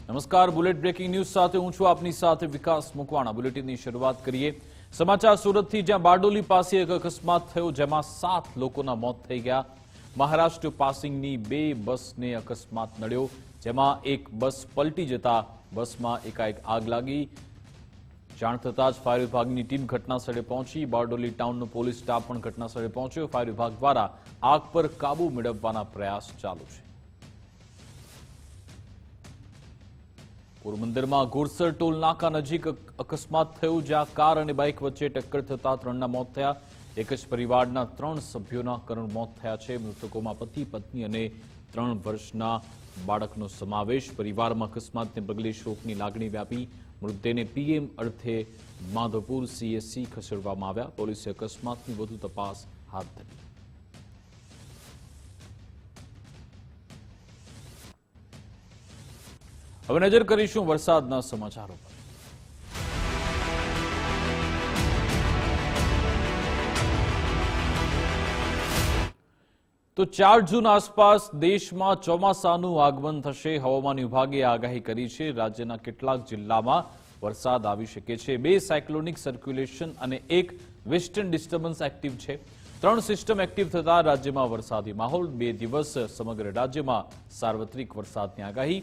નમસ્કાર, bullet breaking news સાથે હું છું આપની સાથે વિકાસ મુકવાણા। બુલેટિનની શરૂઆત કરીએ। સમાચાર સુરતથી, જ્યાં બારડોલી પાસે એક અકસ્માત થયો, જેમાં 7 લોકોના મોત થઈ ગયા। મહારાષ્ટ્ર પાસિંગની 2 બસને અકસ્માત નડ્યો, જેમાં એક બસ પલટી જતા બસમાં એકાએક આગ લાગી। જાણ થતાં જ ફાયર વિભાગની ટીમ ઘટનાસ્થળે પહોંચી। બારડોલી ટાઉનનો પોલીસ સ્ટાફ પણ ઘટનાસ્થળે પહોંચ્યો। ફાયર વિભાગ દ્વારા આગ પર કાબુ મેળવવાના પ્રયાસ ચાલુ છે। પોરબંદરમાં ઘોડસર ટોલ નાકા નજીક અકસ્માત થયો, જ્યાં કાર અને બાઇક વચ્ચે ટક્કર થતા 3ના મોત થયા। એક જ પરિવારના 3 સભ્યોના કરુણ મોત થયા છે। મૃતકોમાં પતિ, પત્ની અને 3 વર્ષના બાળકનો સમાવેશ। પરિવારમાં અકસ્માતને પગલે શોકની લાગણી વ્યાપી। મૃતદેહને પીએમ અર્થે માધવપુર CSC ખસેડવામાં આવ્યા। પોલીસે અકસ્માતની વધુ તપાસ હાથ ધરી। હવે નજર કરીશું વરસાદના સમાચારો પર। તો 4 જૂન આસપાસ દેશમાં ચોમાસાનું આગમન થશે। હવામાન વિભાગે આગાહી કરી છે। રાજ્યના કેટલાક જિલ્લામાં વરસાદ આવી શકે છે। 2 સાયક્લોનિક સર્ક્યુલેશન અને 1 વેસ્ટર્ન ડિસ્ટર્બન્સ એક્ટિવ છે। 3 સિસ્ટમ એક્ટિવ થતા રાજ્યમાં વરસાદી માહોલ। 2 દિવસ સમગ્ર રાજ્યમાં સાર્વત્રિક વરસાદની આગાહી।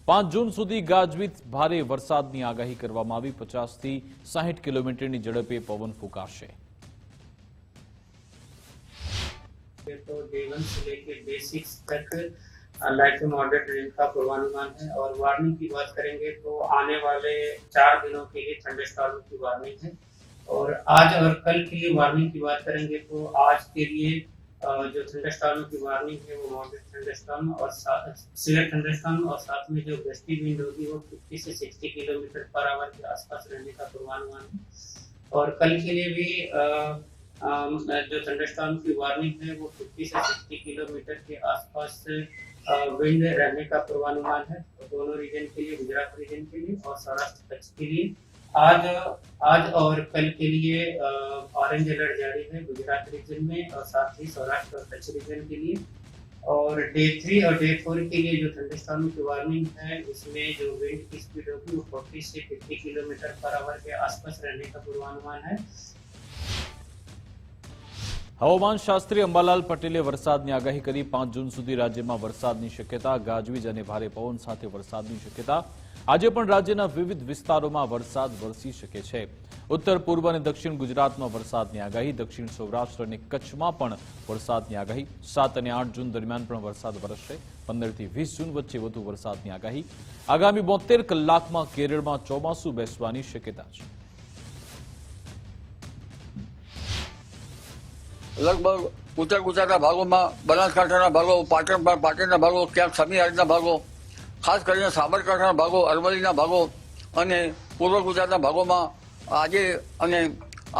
5 જૂન સુધી ગાજવીજ ભારે વરસાદની આગાહી કરવામાં આવી। 50 થી 60 કિલોમીટરની ઝડપે પવન ફૂંકાશે। तो डे 1 से लेकर डे 6 तक लाइट टू मॉडरेट रेन का पूर्वानुमान है। और वार्निंग की बात करेंगे तो आने वाले 4 दिनों के लिए थंडरस्टॉर्म की वार्निंग है। और आज और कल के लिए वार्निंग की बात करेंगे तो आज के लिए जो थंडरस्टॉर्म की वार्निंग है वो मॉडरेट थंडरस्टॉर्म और सिवियर थंडरस्टॉर्म, और साथ में जो गस्टी विंड होगी वो 50 से 60 किलोमीटर पर आवर के आसपास रहने का पूर्वानुमान है। और कल के लिए भी जो थंडरस्टॉर्म की वार्निंग है वो 50 से 60 किलोमीटर के आसपास विंड रहने का पूर्वानुमान है। तो दोनों रीजन के लिए, गुजरात रीजन के लिए और सौराष्ट्र कच्छ के लिए आज और कल के लिए ऑरेंज अलर्ट जारी है गुजरात रीजन में, और साथ ही सौराष्ट्र और कच्छ रीजन के लिए। और डे 3 और डे 4 के लिए जो थंडरस्टॉर्म की वार्निंग है उसमें जो विंड की स्पीड होगी वो 40 से 50 किलोमीटर पर आवर के आसपास रहने का पूर्वानुमान है। હવામાન શાસ્ત્રી અંબાલાલ પટેલે વરસાદની આગાહી કરી। 5 જૂન સુધી રાજ્યમાં વરસાદની શક્યતા। ગાજવીજ અને ભારે પવન સાથે વરસાદની શક્યતા। આજે પણ રાજ્યના વિવિધ વિસ્તારોમાં વરસાદ વરસી શકે છે। ઉત્તર પૂર્વ અને દક્ષિણ ગુજરાતમાં વરસાદની આગાહી। દક્ષિણ સૌરાષ્ટ્ર અને કચ્છમાં પણ વરસાદની આગાહી। 7 અને 8 જૂન દરમિયાન પણ વરસાદ વરસશે। 15 થી 20 જૂન વચ્ચે વધુ વરસાદની આગાહી। આગામી 72 કલાકમાં કેરળમાં ચોમાસું બેસવાની શક્યતા છે। લગભગ ઉત્તર ગુજરાતના ભાગોમાં, બનાસકાંઠાના ભાગો, પાટણના ભાગો, ક્યાંક સમીઆડના ભાગો, ખાસ કરીને સાબરકાંઠાના ભાગો, અરવલ્લીના ભાગો અને પૂર્વ ગુજરાતના ભાગોમાં આજે અને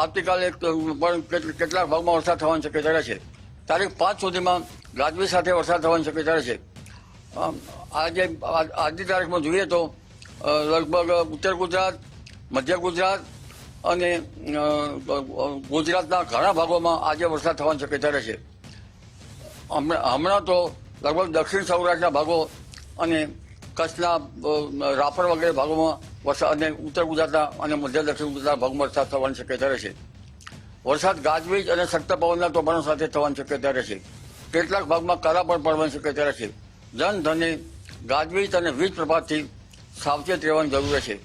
આવતીકાલે પણ કેટલાક ભાગમાં વરસાદ થવાની શક્યતા રહે છે। તારીખ 5 સુધીમાં ગાજવીજ સાથે વરસાદ થવાની શક્યતા રહે છે। આજની તારીખમાં જોઈએ તો લગભગ ઉત્તર ગુજરાત, મધ્ય ગુજરાત અને ગુજરાતના ઘણા ભાગોમાં આજે વરસાદ થવાની શક્યતા રહે છે। હમણાં તો લગભગ દક્ષિણ સૌરાષ્ટ્રના ભાગો અને કચ્છના રાપર વગેરે ભાગોમાં વરસાદ અને ઉત્તર ગુજરાતના અને મધ્ય દક્ષિણ ગુજરાતના ભાગમાં વરસાદ થવાની શક્યતા રહે છે। વરસાદ ગાજવીજ અને સખ્ત પવનના તોફાનો સાથે થવાની શક્યતા રહે છે। કેટલાક ભાગમાં કરા પણ પડવાની શક્યતા રહે છે। જનધને ગાજવીજ અને વીજ પ્રભાવથી સાવચેત રહેવાની જરૂર છે।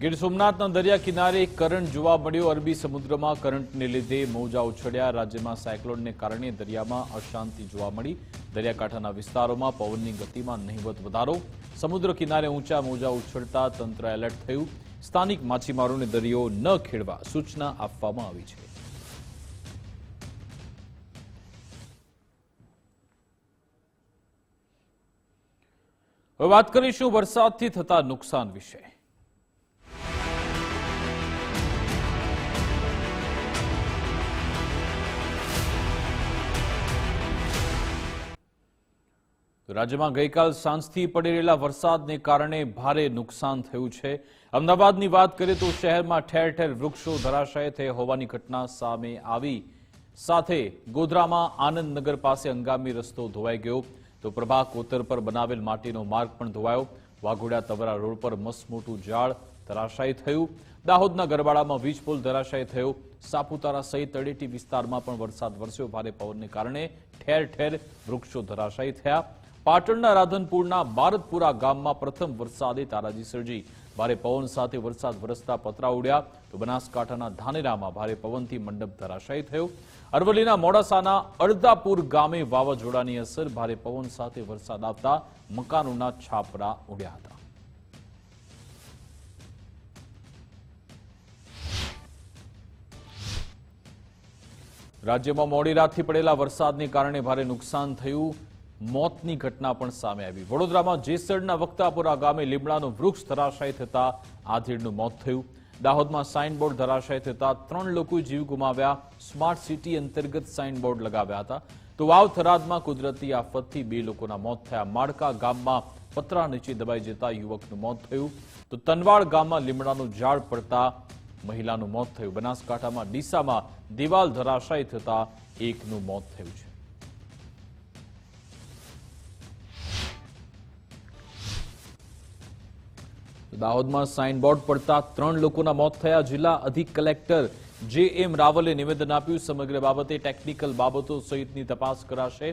ગીર સોમનાથના દરિયા કિનારે કરંટ જોવા મળ્યો। અરબી સમુદ્રમાં કરંટને લીધે મોજા ઉછળ્યા। રાજ્યમાં સાયક્લોનને કારણે દરિયામાં અશાંતિ જોવા મળી। દરિયાકાંઠાના વિસ્તારોમાં પવનની ગતિમાં નહિવત વધારો। સમુદ્ર કિનારે ઊંચા મોજા ઉછળતા તંત્ર એલર્ટ થયું। સ્થાનિક માછીમારોને દરિયો ન ખેડવા સૂચના આપવામાં આવી છે। હવે વાત કરીશું વરસાદથી થતા નુકસાન વિશે। રાજ્યમાં ગઈકાલ સાંજથી પડી રહેલા વરસાદને કારણે ભારે નુકસાન થયું છે। અમદાવાદની વાત કરીએ તો શહેરમાં ઠેર ઠેર વૃક્ષો ધરાશાયી થયા હોવાની ઘટના સામે આવી। સાથે ગોધરામાં આનંદનગર પાસે હંગામી રસ્તો ધોવાઈ ગયો। તો પ્રભા કોતર પર બનાવેલ માટીનો માર્ગ પણ ધોવાયો. વાઘોડિયા તવરા રોડ પર મસમોટું ઝાડ ધરાશાયી થયું. દાહોદના ગરબાડામાં વીજ પોલ ધરાશાયી થયો. સાપુતારા સહિત તળેટી વિસ્તારમાં પણ વરસાદ વરસ્યો. ભારે પવનને કારણે ઠેર ઠેર વૃક્ષો ધરાશાયી થયા. પાટણના રાધનપુરના બારતપુરા ગામમાં પ્રથમ વરસાદે તારાજી સર્જી. ભારે પવન સાથે વરસાદ વરસતા પતરા ઉડ્યા. તો બનાસકાંઠાના ધાનેરામાં ભારે પવનથી મંડપ ધરાશાયી થયો. અરવલ્લીના મોડાસાના અડદાપુર ગામે વાવાઝોડાની અસર. ભારે પવન સાથે વરસાદ આવતા મકાનોના છાપરા ઉડ્યા હતા. રાજ્યમાં મોડી રાતથી પડેલા વરસાદને કારણે ભારે નુકસાન થયું. મોતની ઘટના પણ સામે આવી. વડોદરામાં જેસરના વક્તાપુરા ગામે લીમડાનું વૃક્ષ ધરાશાયી થતા આધેડનું મોત થયું. દાહોદમાં સાઇનબોર્ડ ધરાશાયી થતા 3 લોકોએ જીવ ગુમાવ્યા. સ્માર્ટ સિટી અંતર્ગત સાઇનબોર્ડ લગાવ્યા હતા. તો વાવ થરાદમાં કુદરતી આફતથી 2 લોકોના મોત થયા. માળકા ગામમાં પતરા નીચે દબાઈ જતા યુવકનું મોત થયું. તો તનવાડ ગામમાં લીમડાનું ઝાડ પડતા મહિલાનું મોત થયું. બનાસકાંઠામાં ડીસામાં દિવાલ ધરાશાયી થતા 1નું મોત થયું છે. દાહોદમાં સાઇનબોર્ડ પડતા 3 લોકોના મોત થયા. જિલ્લા અધિક કલેક્ટર જે.એમ. રાવલે નિવેદન આપ્યું. સમગ્ર બાબતે ટેકનિકલ બાબતો સહિતની તપાસ કરાશે.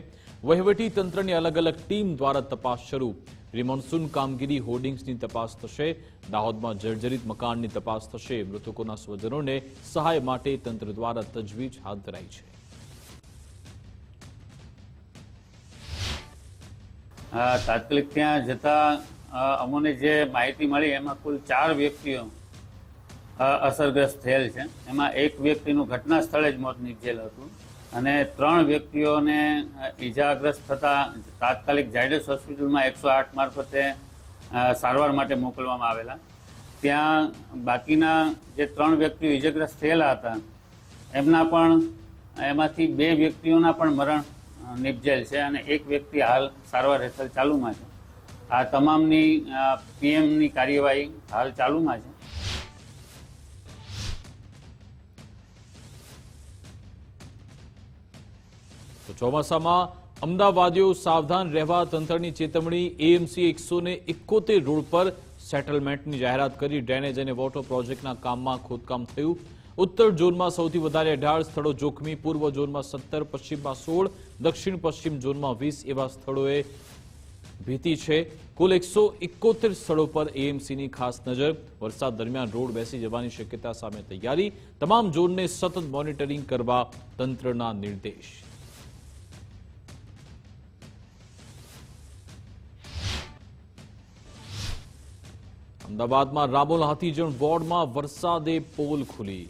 વહીવટી તંત્રની અલગ અલગ ટીમ દ્વારા તપાસ શરૂ. રિમોન્સૂન કામગીરી, હોર્ડિંગ્સની તપાસ થશે. દાહોદમાં જર્જરિત મકાનની તપાસ થશે. મૃતકોના સ્વજનોને સહાય માટે તંત્ર દ્વારા તજવીજ હાથ ધરાઈ છે. તાત્કાલિક ત્યાં જતા અમને જે માહિતી મળી એમાં કુલ 4 વ્યક્તિઓ અસરગ્રસ્ત થયેલ છે. એમાં 1 વ્યક્તિનું ઘટના સ્થળે જ મોત નીપજેલ હતું અને 3 વ્યક્તિઓને ઈજાગ્રસ્ત થતા તાત્કાલિક ઝાયડસ હોસ્પિટલમાં 108 મારફતે સારવાર માટે મોકલવામાં આવેલા. ત્યાં બાકીના જે 3 વ્યક્તિઓ ઈજાગ્રસ્ત થયેલા હતા એમના પણ એમાંથી 2 વ્યક્તિઓના પણ મરણ નીપજેલ છે અને 1 વ્યક્તિ હાલ સારવાર હેઠળ ચાલુમાં છે. આ તમામની પીએમની કાર્યવાહી હાલ ચાલુમાં છે. તો ચોમાસામાં અમદાવાદીઓ સાવધાન રહેવા તંત્રની ચેતવણી. એએમસી 171 રોડ પર સેટલમેન્ટની જાહેરાત કરી. ડ્રેનેજ અને વોટર પ્રોજેક્ટના કામમાં ખોદકામ થયું. ઉત્તર ઝોનમાં સૌથી વધારે 18 સ્થળો જોખમી. પૂર્વ ઝોનમાં 17, પશ્ચિમમાં 16, દક્ષિણ પશ્ચિમ ઝોનમાં 20 એવા સ્થળોએ ભીતિ છે. કુલ 171 સ્થળો પર એએમસીની ખાસ નજર. વરસાદ દરમિયાન રોડ બેસી જવાની શક્યતા સામે તૈયારી. તમામ ઝોનને સતત મોનિટરિંગ કરવા તંત્રના નિર્દેશ. અમદાવાદમાં રામોલ હાથીજણ વોર્ડમાં વરસાદે પોલ ખુલી.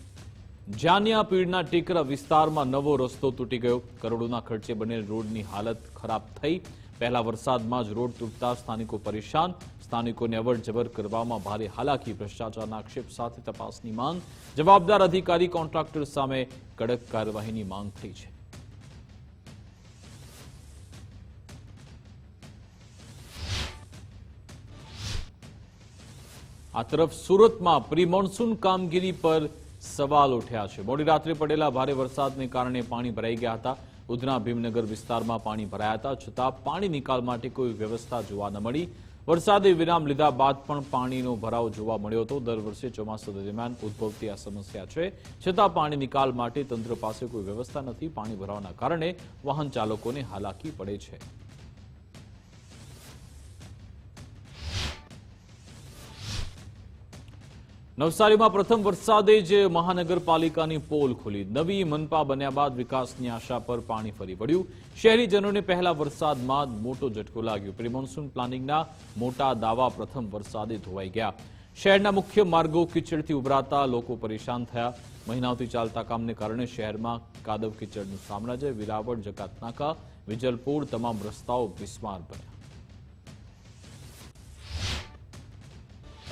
જાનિયા પીડના ટેકરા વિસ્તારમાં નવો રસ્તો તૂટી ગયો. કરોડોના ખર્ચે બનેલ રોડની હાલત ખરાબ થઈ. પહેલા વરસાદમાં જ રોડ તૂટતા સ્થાનિકો પરેશાન. સ્થાનિકોને અવર જવર કરવામાં ભારે હાલાકી. ભ્રષ્ટાચારના આક્ષેપ સાથે તપાસની માંગ. જવાબદાર અધિકારી કોન્ટ્રાક્ટર સામે કડક કાર્યવાહીની માંગ થઈ છે. આ તરફ સુરતમાં પ્રી મોન્સૂન કામગીરી પર સવાલ ઉઠ્યા છે. મોડી રાત્રે પડેલા ભારે વરસાદને કારણે પાણી ભરાઈ ગયા હતા. ઉધના ભીમનગર વિસ્તારમાં પાણી ભરાયા હતા, છતાં પાણી નિકાલ માટે કોઈ વ્યવસ્થા જોવા ન મળી. વરસાદે વિરામ લીધા બાદ પણ પાણીનો ભરાવ જોવા મળ્યો હતો. દર વર્ષે ચોમાસા દરમિયાન ઉદ્ભવતી આ સમસ્યા છે, છતાં પાણી નિકાલ માટે તંત્ર પાસે કોઈ વ્યવસ્થા નથી. પાણી ભરાવાના કારણે વાહન ચાલકોને હાલાકી પડે છે. નવસારીમાં પ્રથમ વરસાદે જ મહાનગરપાલિકાની પોલ ખુલી. નવી મનપા બન્યા બાદ વિકાસની આશા પર પાણી ફરી વળ્યું. શહેરીજનોને પહેલા વરસાદમાં જ મોટો ઝટકો લાગ્યો. પ્રી-મોન્સૂન પ્લાનિંગના મોટા દાવા પ્રથમ વરસાદે ધોવાઈ ગયા. શહેરના મુખ્ય માર્ગો કિચડથી ઉભરાતા લોકો પરેશાન થયા. મહિનાઓથી ચાલતા કામને કારણે શહેરમાં કાદવ કિચડનું સામ્રાજ્ય. વિરાવળ, જકાતનાકા, વિજલપુર તમામ રસ્તાઓ બિસ્માર બન્યા.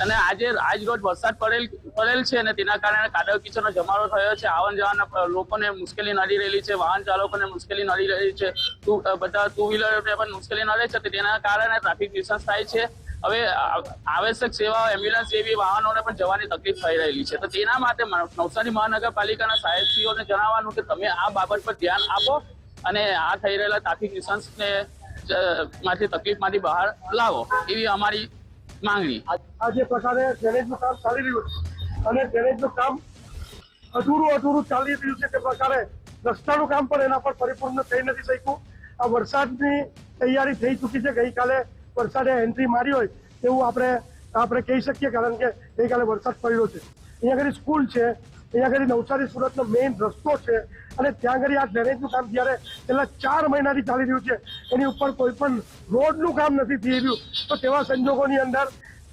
અને આજે આજ રોજ વરસાદ પડેલ છે અને તેના કારણે કાદવ કિચડનો જમાવડો થયો છે. આવન જવાના લોકોને મુશ્કેલી નડી રહેલી છે, વાહન ચાલકોને મુશ્કેલી નડી રહી છે, બધા ટુ વ્હીલરને પણ મુશ્કેલી નડે છે. તેના કારણે ટ્રાફિક ડિસ્ટન્સ થાય છે. હવે આવશ્યક સેવાઓ, એમ્બ્યુલન્સ જેવી વાહનોને પણ જવાની તકલીફ થઈ રહેલી છે. તો તેના માટે નવસારી મહાનગરપાલિકાના સાહેબશ્રીઓને જણાવવાનું કે તમે આ બાબત પર ધ્યાન આપો અને આ થઈ રહેલા ટ્રાફિક ડિસ્ટન્સને માંથી તકલીફમાંથી બહાર લાવો એવી અમારી માંગણી. આ જે પ્રકારે ડ્રેનેજનું કામ ચાલી રહ્યું છે અને ડ્રેનેજનું કામ અધૂરું ચાલી રહ્યું છે તે પ્રકારે રસ્તાનું કામ પણ એના પર પરિપૂર્ણ થઈ નથી શક્યું. આ વરસાદની તૈયારી થઈ ચૂકી છે. ગઈકાલે વરસાદે એન્ટ્રી મારી હોય એવું આપણે કહી શકીએ, કારણ કે ગઈકાલે વરસાદ પડ્યો છે. અહીંયા આગળ સ્કૂલ છે, અહીંયા આગળ નવસારી સુરતનો મેઇન રસ્તો છે અને ત્યાં આગળ આ ડ્રેનેજનું કામ જ્યારે છેલ્લા 4 મહિનાથી ચાલી રહ્યું છે એની ઉપર કોઈ પણ રોડનું કામ નથી થઈ રહ્યું. તો તેવા સંજોગોની અંદર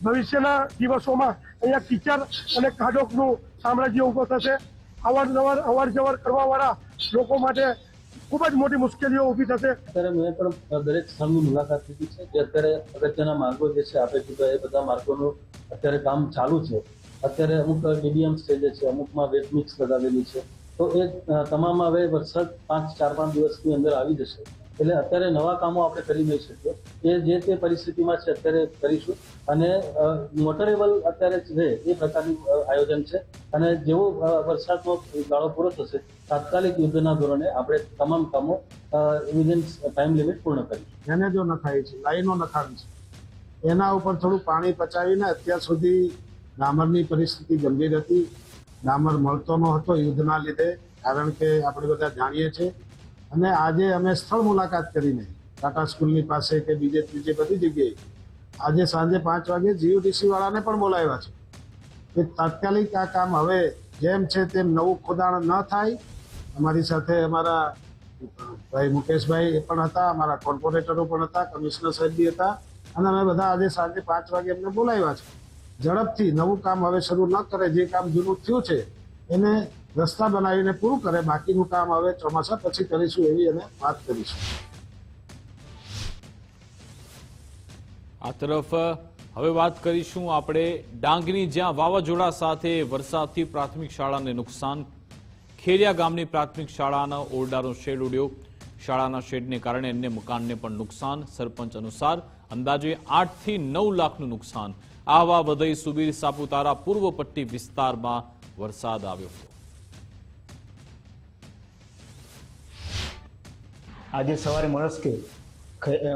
ભવિષ્યના દિવસોમાં અહીંયા કીચડ અને કાદવનું સામ્રાજ્ય ઊભો થશે. અવર જવર કરવાવાળા લોકો માટે ખૂબ જ મોટી મુશ્કેલીઓ ઊભી થશે. અત્યારે મેં પણ દરેક સ્થળની મુલાકાત લીધી છે કે અત્યારે અગત્યના માર્ગો જે છે આપણે કીધું એ બધા માર્ગોનું અત્યારે કામ ચાલુ છે. અત્યારે અમુક મીડિયમ સ્ટેજે છે, અમુકમાં વેટ મિક્સ લગાવેલી છે. તો એ તમામ હવે વરસાદ 4-5 દિવસની અંદર આવી જશે એટલે અત્યારે નવા કામો આપણે કરી નહીં શકીએ. એ જે તે પરિસ્થિતિમાં છે અત્યારે કરીશું અને મોટરેબલ અત્યારે છે એ પ્રકારનું આયોજન છે અને જેવો વરસાદનો ગાળો પૂરો થશે તાત્કાલિક યુદ્ધના ધોરણે આપણે તમામ કામો વિધિન ટાઈમ લિમિટ પૂર્ણ કરીશું. ડ્રેનેજો નખાય છે, લાઈનો નખાવી છે, એના ઉપર થોડું પાણી પચાવીને અત્યાર સુધી ડામરની પરિસ્થિતિ ગંભીર હતી. ડામર મળતો ન હતો યુદ્ધના લીધે, કારણ કે આપણે બધા જાણીએ છીએ. અને આજે અમે સ્થળ મુલાકાત કરીને ટાટા સ્કૂલની પાસે કે બીજે બધી જગ્યાએ આજે સાંજે 5 વાગે જીયુડીસી વાળાને પણ બોલાવ્યા છે કે તાત્કાલિક આ કામ હવે જેમ છે તેમ નવું ખોદાણ ન થાય. અમારી સાથે અમારા ભાઈ મુકેશભાઈ એ પણ હતા, અમારા કોર્પોરેટરો પણ હતા, કમિશનર સાહેબ બી હતા અને અમે બધા આજે સાંજે 5 વાગે એમને બોલાવ્યા છે. ઝડપથી નવું કામ હવે શરૂ ન કરે, જે કામ જૂનું થયું છે એને રસ્તા બનાવીને પૂરું કરે, બાકીનું કામ હવે ચોમાસા પછી કરીશું એવી અમે વાત કરીશું. આ તરફ હવે વાત કરીશું આપણે ડાંગની, જ્યાં વાવાઝોડા સાથે વરસાદથી પ્રાથમિક શાળાને નુકસાન. ખેરિયા ગામની પ્રાથમિક શાળાના ઓરડાનો શેડ ઉડ્યો. શાળાના શેડને કારણે અન્ય મકાનને પણ નુકસાન. સરપંચ અનુસાર અંદાજે 8 થી 9 લાખનું નુકસાન. આહવા, વઘઈ, સુબીર, સાપુતારા પૂર્વ પટ્ટી વિસ્તારમાં વરસાદ આવ્યો હતો. આજે સવારે મળસ્કે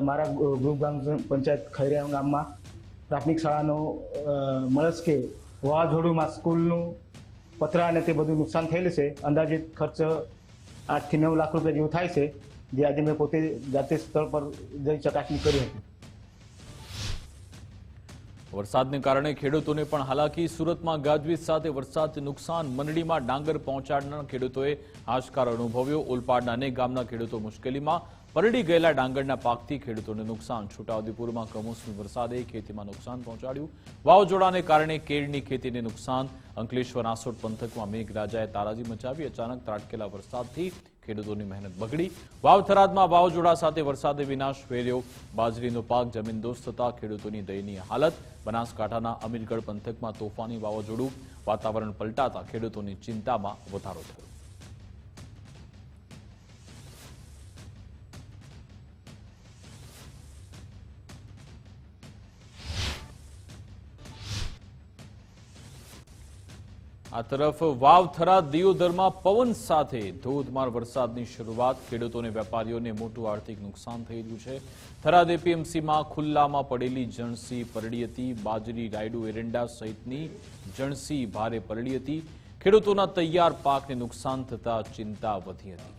મારા ગ્રુપ ગ્રામ પંચાયત ખૈરિયા ગામમાં પ્રાથમિક શાળાનો મળસ્કે વાવાઝોડુંમાં સ્કૂલનું પતરા અને તે બધું નુકસાન થયેલું છે. અંદાજિત ખર્ચ 8 થી 9 લાખ રૂપિયા જેવું થાય છે, જે આજે મેં પોતે જાતે સ્થળ પર જઈ ચકાસણી કરી હતી. વરસાદને કારણે ખેડૂતોને પણ હાલાકી. સુરતમાં ગાજવીજ સાથે વરસાદથી નુકસાન. મંડળીમાં ડાંગર પહોંચાડનાર ખેડૂતોએ હાશકાર અનુભવ્યો. ઓલપાડના અનેક ગામના ખેડૂતો મુશ્કેલીમાં. પલળી ગયેલા ડાંગરના પાકથી ખેડૂતોને નુકસાન. છોટાઉદેપુરમાં કમોસમી વરસાદે ખેતીમાં નુકસાન પહોંચાડ્યું. વાવાઝોડાને કારણે કેળની ખેતીને નુકસાન. અંકલેશ્વર આસોડ પંથકમાં મેઘરાજાએ તારાજી મચાવી. અચાનક ત્રાટકેલા વરસાદથી ખેડૂતોની મહેનત બગડી. વાવ-થરાદમાં વાવાઝોડા સાથે વરસાદે વિનાશ વેર્યો. બાજરીનો પાક જમીનદોસ્ત થતા ખેડૂતોની દયનીય હાલત. બનાસકાંઠાના અમીરગઢ પંથકમાં તોફાની વાવાઝોડું. વાતાવરણ પલટાતા ખેડૂતોની ચિંતામાં વધારો થયો. આ તરફ વાવ-થરાદ દિયોદરમાં પવન સાથે ધોધમાર વરસાદની શરૂઆત. ખેડૂતોને વેપારીઓને મોટું આર્થિક નુકસાન થઈ રહ્યું છે. થરાદ એપીએમસીમાં ખુલ્લામાં પડેલી જણસી પલળી હતી. બાજરી, રાયડું, એરંડા સહિતની જણસી ભારે પલળી હતી. ખેડૂતોના તૈયાર પાકને નુકસાન થતા ચિંતા વધી હતી.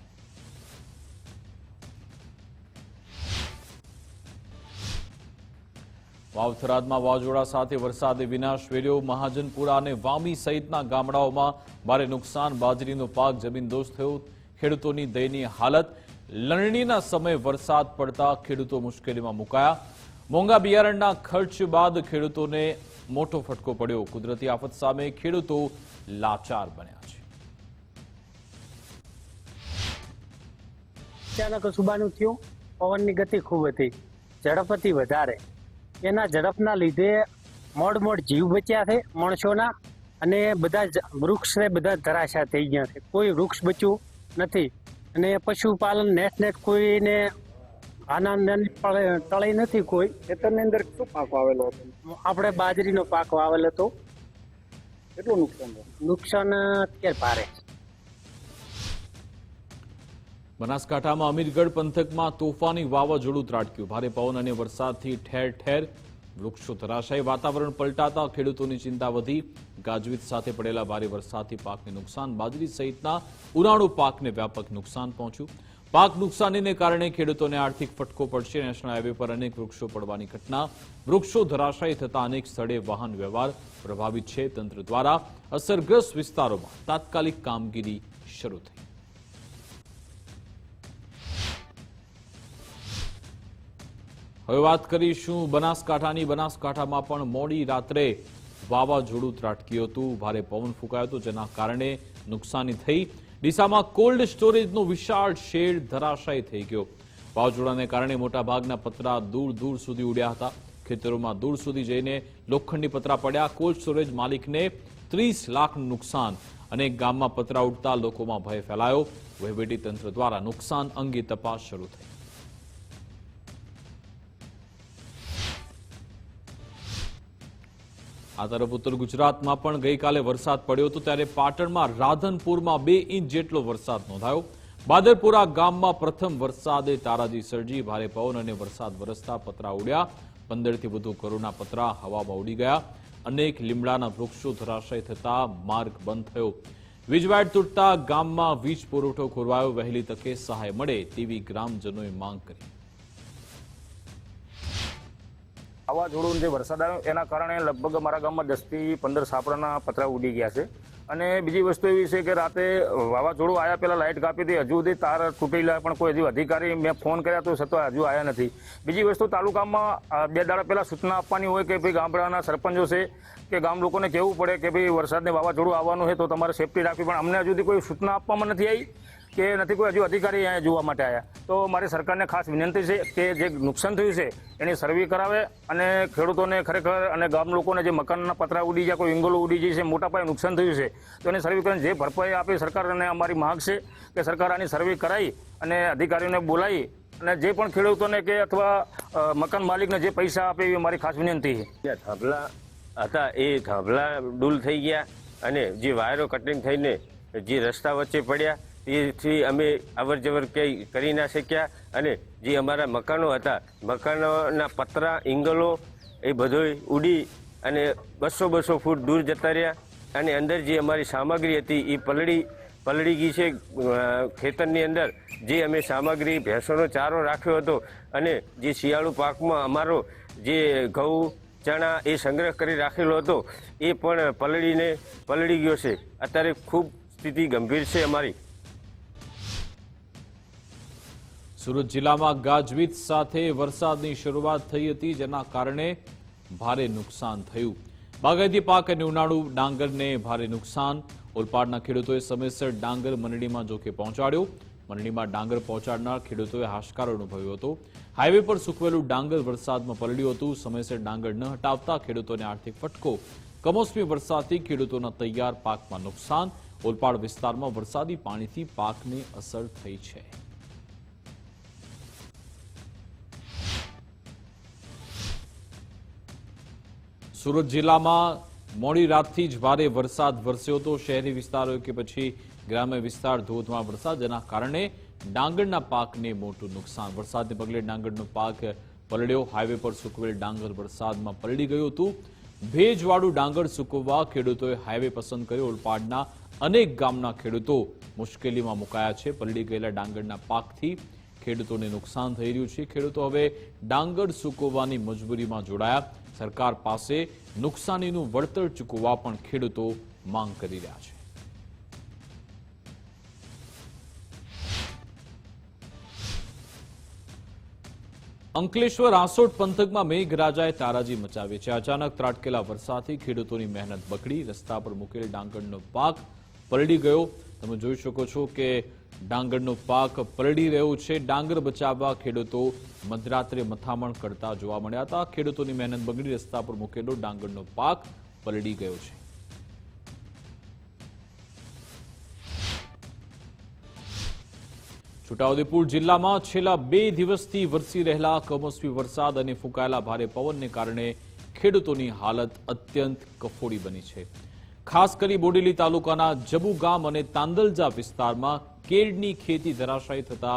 વાવ-થરાદમાં વાવાઝોડા સાથે વરસાદે વિનાશ વેર્યો. મહાજનપુરા અને વામી સહિતના ગામડાઓમાં ભારે નુકસાન. બાજરીનો પાક જમીનદોસ્ત થયો. ખેડૂતોની દયનીય હાલત. લણણીના સમયે વરસાદ પડતા ખેડૂતો મુશ્કેલીમાં મુકાયા. મોંઘા બિયારણના ખર્ચ બાદ ખેડૂતોને મોટો ફટકો પડ્યો. કુદરતી આફત સામે ખેડૂતો લાચાર બન્યા છે. અચાનક સુબાનું થયું. પવનની ગતિ ખૂબ હતી, ઝડપ હતી વધારે. એના ઝડપના લીધે મોડ જીવ બચ્યા છે માણસોના, અને બધા વૃક્ષ બધા ધરાશા થઈ ગયા છે. કોઈ વૃક્ષ બચ્યું નથી. અને પશુપાલન નેટ કોઈને આનંદ તળાઈ નથી. કોઈ ખેતરની અંદર શું પાક વાવેલો હતો? આપણે બાજરીનો પાક વાવેલો હતો. કેટલું નુકસાન? નુકસાન અત્યારે ભારે. બનાસકાંઠામાં અમીરગઢ પંથકમાં તોફાની વાવાઝોડું ત્રાટક્યું. ભારે પવન અને વરસાદથી ઠેર ઠેર વૃક્ષો ધરાશાયી. વાતાવરણ પલટાતા ખેડૂતોની ચિંતા વધી. ગાજવીજ સાથે પડેલા ભારે વરસાદથી પાકને નુકસાન. બાજરી સહિતના ઉનાળુ પાકને વ્યાપક નુકસાન પહોંચ્યું. પાક નુકસાનીને કારણે ખેડૂતોને આર્થિક ફટકો પડશે. નેશનલ હાઈવે પર અનેક વૃક્ષો પડવાની ઘટના. વૃક્ષો ધરાશાયી થતા અનેક સ્થળે વાહન વ્યવહાર પ્રભાવિત છે. તંત્ર દ્વારા અસરગ્રસ્ત વિસ્તારોમાં તાત્કાલિક કામગીરી શરૂ થઈ. હવે વાત કરીશું બનાસકાંઠાની. બનાસકાંઠામાં પણ મોડી રાત્રે વાવાઝોડું ત્રાટક્યું હતું. ભારે પવન ફૂંકાયો હતો, જેના કારણે નુકસાની થઈ. ડીસામાં કોલ્ડ સ્ટોરેજનો વિશાળ શેડ ધરાશાયી થઈ ગયો. વાવાઝોડાને કારણે મોટાભાગના પતરા દૂર દૂર સુધી ઉડ્યા હતા. ખેતરોમાં દૂર સુધી જઈને લોખંડી પતરા પડ્યા. કોલ્ડ સ્ટોરેજ માલિકને 30 લાખનું નુકસાન. અનેક ગામમાં પતરા ઉડતા લોકોમાં ભય ફેલાયો. વહીવટીતંત્ર દ્વારા નુકસાન અંગે તપાસ શરૂ થઈ. આ તરફ ઉત્તર ગુજરાતમાં પણ ગઈકાલે વરસાદ પડ્યો હતો, ત્યારે પાટણમાં રાધનપુરમાં 2 ઇંચ જેટલો વરસાદ નોંધાયો. બાદરપુરા ગામમાં પ્રથમ વરસાદે તારાજી સર્જી. ભારે પવન અને વરસાદ વરસતા પતરા ઉડ્યા. 15થી વધુ ઘરોના પતરા હવામાં ઉડી ગયા. અનેક લીમડાના વૃક્ષો ધરાશાયી થતા માર્ગ બંધ થયો. વીજવાયર તૂટતા ગામમાં વીજ પુરવઠો ખોરવાયો. વહેલી તકે સહાય મળે તેવી ગ્રામજનોએ માંગ કરી. વાવાઝોડું જે વરસાદ આવ્યો એના કારણે લગભગ અમારા ગામમાં 10 થી 15 સાપડાના પતરા ઉડી ગયા છે. અને બીજી વસ્તુ એવી છે કે રાતે વાવાઝોડું આવ્યા પહેલા લાઇટ કાપી હતી. હજુ સુધી તાર તૂટેલા પણ કોઈ હજુ અધિકારી મેં ફોન કર્યા તો છતાં હજુ આવ્યા નથી. બીજી વસ્તુ તાલુકામાં 2 દાડા પહેલા સૂચના આપવાની હોય કે ભાઈ ગામડાના સરપંચો છે કે ગામ લોકોને કહેવું પડે કે ભાઈ વરસાદને વાવાઝોડું આવવાનું છે તો તમારે સેફટી રાખવી. પણ અમને હજુ સુધી કોઈ સૂચના આપવામાં નથી આવી કે નથી કોઈ હજુ અધિકારી અહીંયા જોવા માટે આવ્યા. તો મારી સરકારને ખાસ વિનંતી છે કે જે નુકસાન થયું છે એની સર્વે કરાવે અને ખેડૂતોને ખરેખર અને ગામ લોકોને જે મકાનના પતરા ઉડી જાય, કોઈ વિંગલો ઉડી જાય છે, મોટા પાયે નુકસાન થયું છે તો એની સર્વે કરીને જે ભરપાઈ આપે સરકારને અમારી માંગ છે કે સરકાર આની સર્વે કરાવી અને અધિકારીઓને બોલાવી અને જે પણ ખેડૂતોને કે અથવા મકાન માલિકને જે પૈસા આપે એવી મારી ખાસ વિનંતી છે. થાંભલા હતા એ થાંભલા ડૂલ થઈ ગયા અને જે વાયરો કટિંગ થઈને જે રસ્તા વચ્ચે પડ્યા તેથી અમે અવર જવર કંઈ કરી ના શક્યા. અને જે અમારા મકાનો હતા, મકાનોના પતરા ઇંગલો એ બધોય ઉડી અને 200 ફૂટ દૂર જતા રહ્યા. અને અંદર જે અમારી સામગ્રી હતી એ પલળી ગઈ છે. ખેતરની અંદર જે અમે સામગ્રી ભેંસોનો ચારો રાખ્યો હતો અને જે શિયાળુ પાકમાં અમારો જે ઘઉં ચણા એ સંગ્રહ કરી રાખેલો હતો એ પણ પલળી ગયો છે. અત્યારે ખૂબ સ્થિતિ ગંભીર છે અમારી. સુરત જિલ્લામાં ગાજવીજ સાથે વરસાદની શરૂઆત થઈ હતી, જેના કારણે ભારે નુકસાન થયું. બાગાયતી પાક અને ઉનાળુ ડાંગરને ભારે નુકસાન. ઓલપાડના ખેડૂતોએ સમયસર ડાંગર મંડળીમાં જોકે પહોંચાડ્યો. મંડળીમાં ડાંગર પહોંચાડનાર ખેડૂતોએ હાશકારો અનુભવ્યો હતો. હાઈવે પર સૂકવેલું ડાંગર વરસાદમાં પલળ્યું હતું. સમયસર ડાંગર ન હટાવતા ખેડૂતોને આર્થિક ફટકો. કમોસમી વરસાદથી ખેડૂતોના તૈયાર પાકમાં નુકસાન. ઓલપાડ વિસ્તારમાં વરસાદી પાણીથી પાકને અસર થઈ છે. સુરત જિલ્લામાં મોડી રાતથી જ ભારે વરસાદ વરસ્યો હતો. શહેરી વિસ્તારો કે પછી ગ્રામ્ય વિસ્તાર ધોધમાર વરસાદ, જેના કારણે ડાંગરના પાકને મોટું નુકસાન. વરસાદને પગલે ડાંગરનો પાક પલળ્યો. હાઈવે પર સૂકવેલ ડાંગર વરસાદમાં પલળી ગયું હતું. ભેજવાળું ડાંગર સૂકવવા ખેડૂતોએ હાઈવે પસંદ કર્યો. ઓલપાડના અનેક ગામના ખેડૂતો મુશ્કેલીમાં મુકાયા છે. પલળી ગયેલા ડાંગરના પાકથી ખેડૂતોને નુકસાન થઈ રહ્યું છે. ખેડૂતો હવે ડાંગર સૂકવવાની મજબૂરીમાં જોડાયા. સરકાર પાસે નુકસાનીનું વળતર ચૂકવવા પણ ખેડૂતો માંગ કરી રહ્યા છે. અંકલેશ્વર આસોડ પંથકમાં મેઘરાજાએ તારાજી મચાવી છે. અચાનક ત્રાટકેલા વરસાદથી ખેડૂતોની મહેનત બગડી. રસ્તા પર મૂકેલ ડાંગરનો પાક પલળી ગયો. તમે જોઈ શકો છો કે ડાંગરનો પાક પલળી રહ્યો છે. ડાંગર બચાવવા ખેડૂતો મધરાત્રે મથામણ કરતા જોવા મળ્યા હતા. ખેડૂતોની મહેનત બગડી. રસ્તા પર મૂકેલો ડાંગરનો પાક પલળી ગયો છે. છોટાઉદેપુર જિલ્લામાં છેલ્લા 2 દિવસથી વરસી રહેલા કમોસમી વરસાદ અને ફૂંકાયેલા ભારે પવનને કારણે ખેડૂતોની હાલત અત્યંત કફોડી બની છે. ખાસ કરી બોડેલી તાલુકાના જબુ ગામ અને તાંદલજા વિસ્તારમાં કેળની ખેતી ધરાશાયી થતા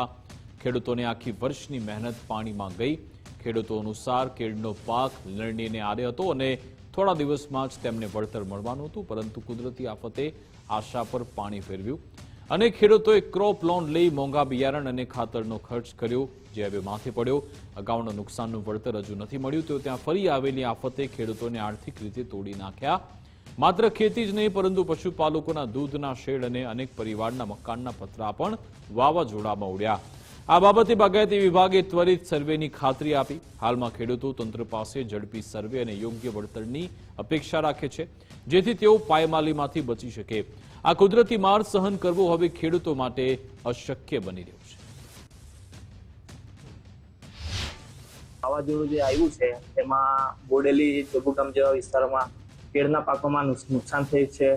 ખેડૂતોને આખી વર્ષની મહેનત પાણીમાં ગઈ. ખેડૂતો અનુસાર કેળનો પાક લણણીને આરે હતો અને થોડા દિવસમાં જ તેમને વળતર મળવાનું હતું, પરંતુ કુદરતી આફતે આશા પર પાણી ફેરવ્યું અને ખેડૂતોએ ક્રોપ લોન લઈ મોંઘા બિયારણ અને ખાતરનો ખર્ચ કર્યો, જે હવે માથે પડ્યો. અગાઉના નુકસાનનું વળતર હજુ નથી મળ્યું, તો ત્યાં ફરી આવેલી આફતે ખેડૂતોને આર્થિક રીતે તોડી નાખ્યા. માત્ર ખેતી જ નહીં, પરંતુ પશુપાલકોના દૂધના શેડ અને અનેક પરિવારના મકાનના પતરા પણ વાવાઝોડામાં ઉડ્યા. આ બાબતે બાગાયતી વિભાગે ત્વરિત સર્વેની ખાતરી આપી. હાલમાં ખેડૂતો તંત્ર પાસે ઝડપી સર્વે અને યોગ્ય વળતરની અપેક્ષા રાખે છે, જેથી તેઓ પાયમાલીમાંથી બચી શકે. આ કુદરતી માર સહન કરવો હવે ખેડૂતો માટે અશક્ય બની રહ્યું છે. વાવાઝોડું જે આવ્યું છે એમાં બોડેલી, જોગુગામ જેવા વિસ્તારોમાં કેળના પાકોમાં નુકસાન થયું છે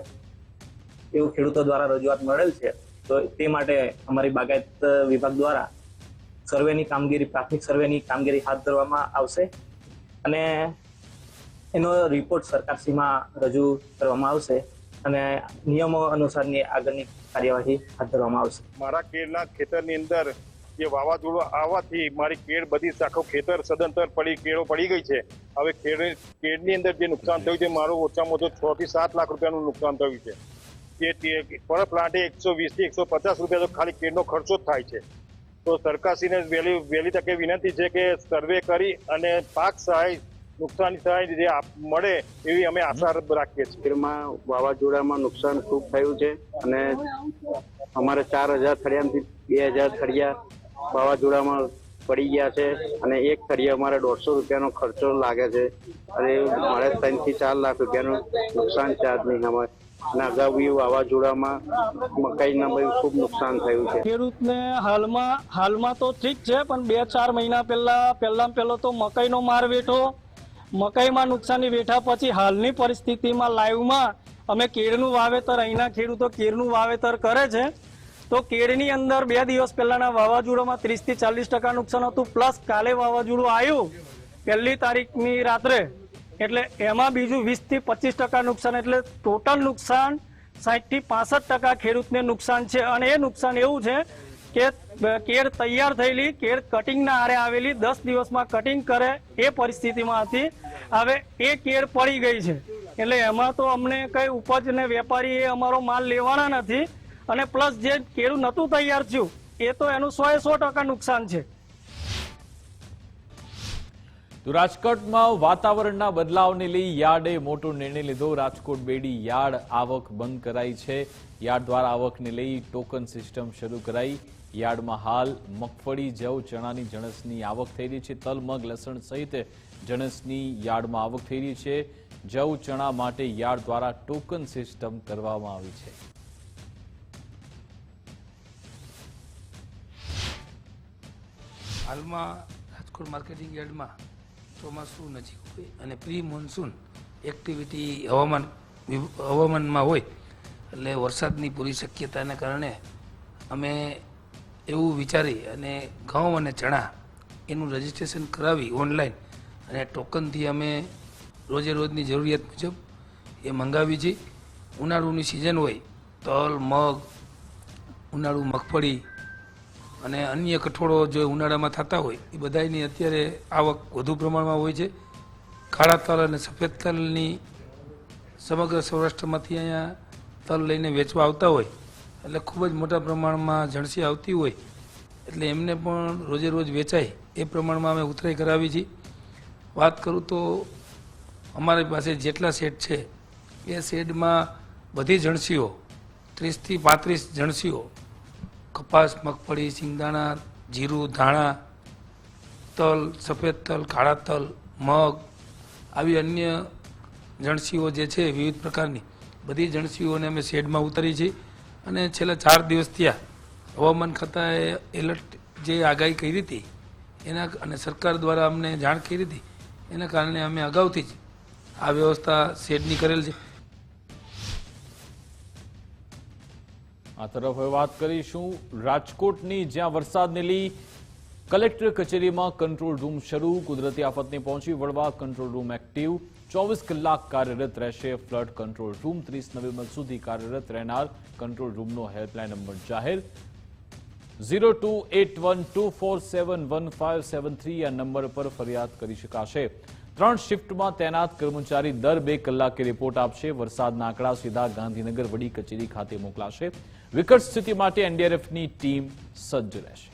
એવું ખેડૂતો દ્વારા રજૂઆત મળેલ છે. તો તે માટે અમારી બાગાયત વિભાગ દ્વારા સર્વેની કામગીરી, પ્રાથમિક સર્વેની કામગીરી હાથ ધરવામાં આવશે અને એનો રિપોર્ટ સરકારશ્રીમાં રજૂ કરવામાં આવશે અને નિયમો અનુસારની આગળની કાર્યવાહી હાથ ધરવામાં આવશે. મારા કેળના ખેતરની અંદર જે વાવાઝોડું આવવાથી મારી કેળ બધી આખો ખેતર સદંતર કેળો પડી ગઈ છે. હવે કેળની અંદર જે નુકસાન થયું છે, મારું ઓછામાં ઓછું 6 થી 7 લાખ રૂપિયાનું નુકસાન થયું છે. જે પર પ્લાન્ટે 120 થી 150 રૂપિયા તો ખાલી કેળનો ખર્ચો જ થાય છે. તો સરકારશ્રીને વહેલી તકે વિનંતી છે કે સર્વે કરી અને પાક સહાય, નુકસાની સહાય જે મળે એવી અમે આશા રાખીએ છીએ. કેળમાં વાવાઝોડામાં નુકસાન ખૂબ થયું છે અને અમારે 4000 થળિયામાંથી 2000 થળિયા વાવાઝોડામાં પડી ગયા છે અને એક થળિયા અમારે 150 રૂપિયાનો ખર્ચો લાગે છે અને મારે 3 થી 4 લાખ રૂપિયાનું નુકસાન છે આજની અમારે. અને અગાઉ વાવાઝોડામાં મકાઈના બધું ખૂબ નુકસાન થયું છે. ખેડૂતને હાલમાં તો ઠીક છે, પણ 2-4 મહિના પહેલો તો મકાઈનો માર વેઠો, મકાઈમાં નુકસાની વેઠા પછી હાલની પરિસ્થિતિમાં લાઈવમાં અમે કેળનું વાવેતર, અહીંના ખેડૂતો કેળનું વાવેતર કરે છે. તો કેળની અંદર 2 દિવસ પહેલાના વાવાઝોડામાં 30 થી 40% નુકસાન હતું, પ્લસ કાલે વાવાઝોડું આવ્યું 1લી તારીખની રાત્રે, એટલે એમાં બીજું 20 થી 25% નુકસાન, એટલે ટોટલ નુકસાન 60 થી 65% ખેડૂતને નુકસાન છે. અને એ નુકસાન એવું છે કે કેળ તૈયાર થયેલી, કેળ કટિંગના આરે આવેલી, 10 દિવસમાં કટિંગ કરે એ પરિસ્થિતિમાં હતી. હવે એ કેળ પડી ગઈ છે, એટલે એમાં તો અમને કઈ ઉપજ ને વેપારી એ અમારો માલ લેવાના નથી. અને પ્લસ જે કેળું નહોતું તૈયાર થયું એ તો એનું 100% નુકસાન છે. તો રાજકોટમાં વાતાવરણના બદલાવને લઈ યાર્ડે મોટો નિર્ણય લીધો. રાજકોટ બેડી યાર્ડ આવક બંધ કરાઈ છે. યાર્ડ દ્વારા આવકને લઈ ટોકન સિસ્ટમ શરૂ કરાઈ. યાર્ડમાં હાલ મગફળી, જવ, ચણાની જણસની આવક થઈ રહી છે. તલ, મગ, લસણ સહિત જણસની યાર્ડમાં આવક થઈ રહી છે. જવ, ચણા માટે યાર્ડ દ્વારા ટોકન સિસ્ટમ કરવામાં આવી છે. હાલમાં રાજકોટ માર્કેટિંગ યાર્ડમાં ચોમાસું નજીક હોય અને પ્રી મોન્સૂન એક્ટિવિટી હવામાનમાં હોય, એટલે વરસાદની પૂરી શક્યતાને કારણે અમે એવું વિચારી અને ઘઉં અને ચણા એનું રજીસ્ટ્રેશન કરાવી ઓનલાઈન અને ટોકનથી અમે રોજે રોજની જરૂરિયાત મુજબ એ મંગાવી છે. ઉનાળુની સિઝન હોય, તલ, મગ, ઉનાળુ મગફળી અને અન્ય કઠોળો જો ઉનાળામાં થતા હોય એ બધાની અત્યારે આવક વધુ પ્રમાણમાં હોય છે. કાળા તલ અને સફેદ તલની સમગ્ર સૌરાષ્ટ્રમાંથી અહીંયા તલ લઈને વેચવા આવતા હોય, એટલે ખૂબ જ મોટા પ્રમાણમાં જણસી આવતી હોય, એટલે એમને પણ રોજે રોજ વેચાય એ પ્રમાણમાં અમે ઉતરાઈ કરાવી છીએ. વાત કરું તો અમારી પાસે જેટલા શેડ છે એ શેડમાં બધી જણસીઓ 30 થી 35 જણસીઓ કપાસ, મગફળી, સિંગદાણા, જીરું, ધાણા, તલ, સફેદ તલ, કાળા તલ, મગ, આવી અન્ય જણસીઓ જે છે વિવિધ પ્રકારની બધી જણસીઓને અમે શેડમાં ઉતારી છે. અને છેલ્લા 4 દિવસ થયા હવામાન ખાતાએ એલર્ટ જે આગાહી કરી હતી એના અને સરકાર દ્વારા અમને જાણ કરી હતી, એના કારણે અમે અગાઉથી જ આ વ્યવસ્થા શેડની કરેલ છે. આ તરફ હવે વાત કરીશું રાજકોટની, જ્યાં વરસાદને લઈ કલેક્ટર કચેરીમાં કંટ્રોલ રૂમ શરૂ. કુદરતી આફતને પહોંચી વળવા કંટ્રોલ રૂમ એક્ટિવ, 24 કલાક કાર્યરત રહેશે. ફ્લડ કંટ્રોલ રૂમ 30 નવેમ્બર સુધી કાર્યરત રહેનાર કંટ્રોલ રૂમનો હેલ્પલાઇન નંબર જાહેર. 028124711573 આ નંબર પર ફરિયાદ કરી શકાશે. 3 શિફ્ટમાં તૈનાત કર્મચારી દર 2 કલાકે રિપોર્ટ આપશે. વરસાદના આંકડા સીધા ગાંધીનગર વડી કચેરી ખાતે મોકલાશે. વિકટ સ્થિતિ માટે એનડીઆરએફની ટીમ સજ્જ રહેશે.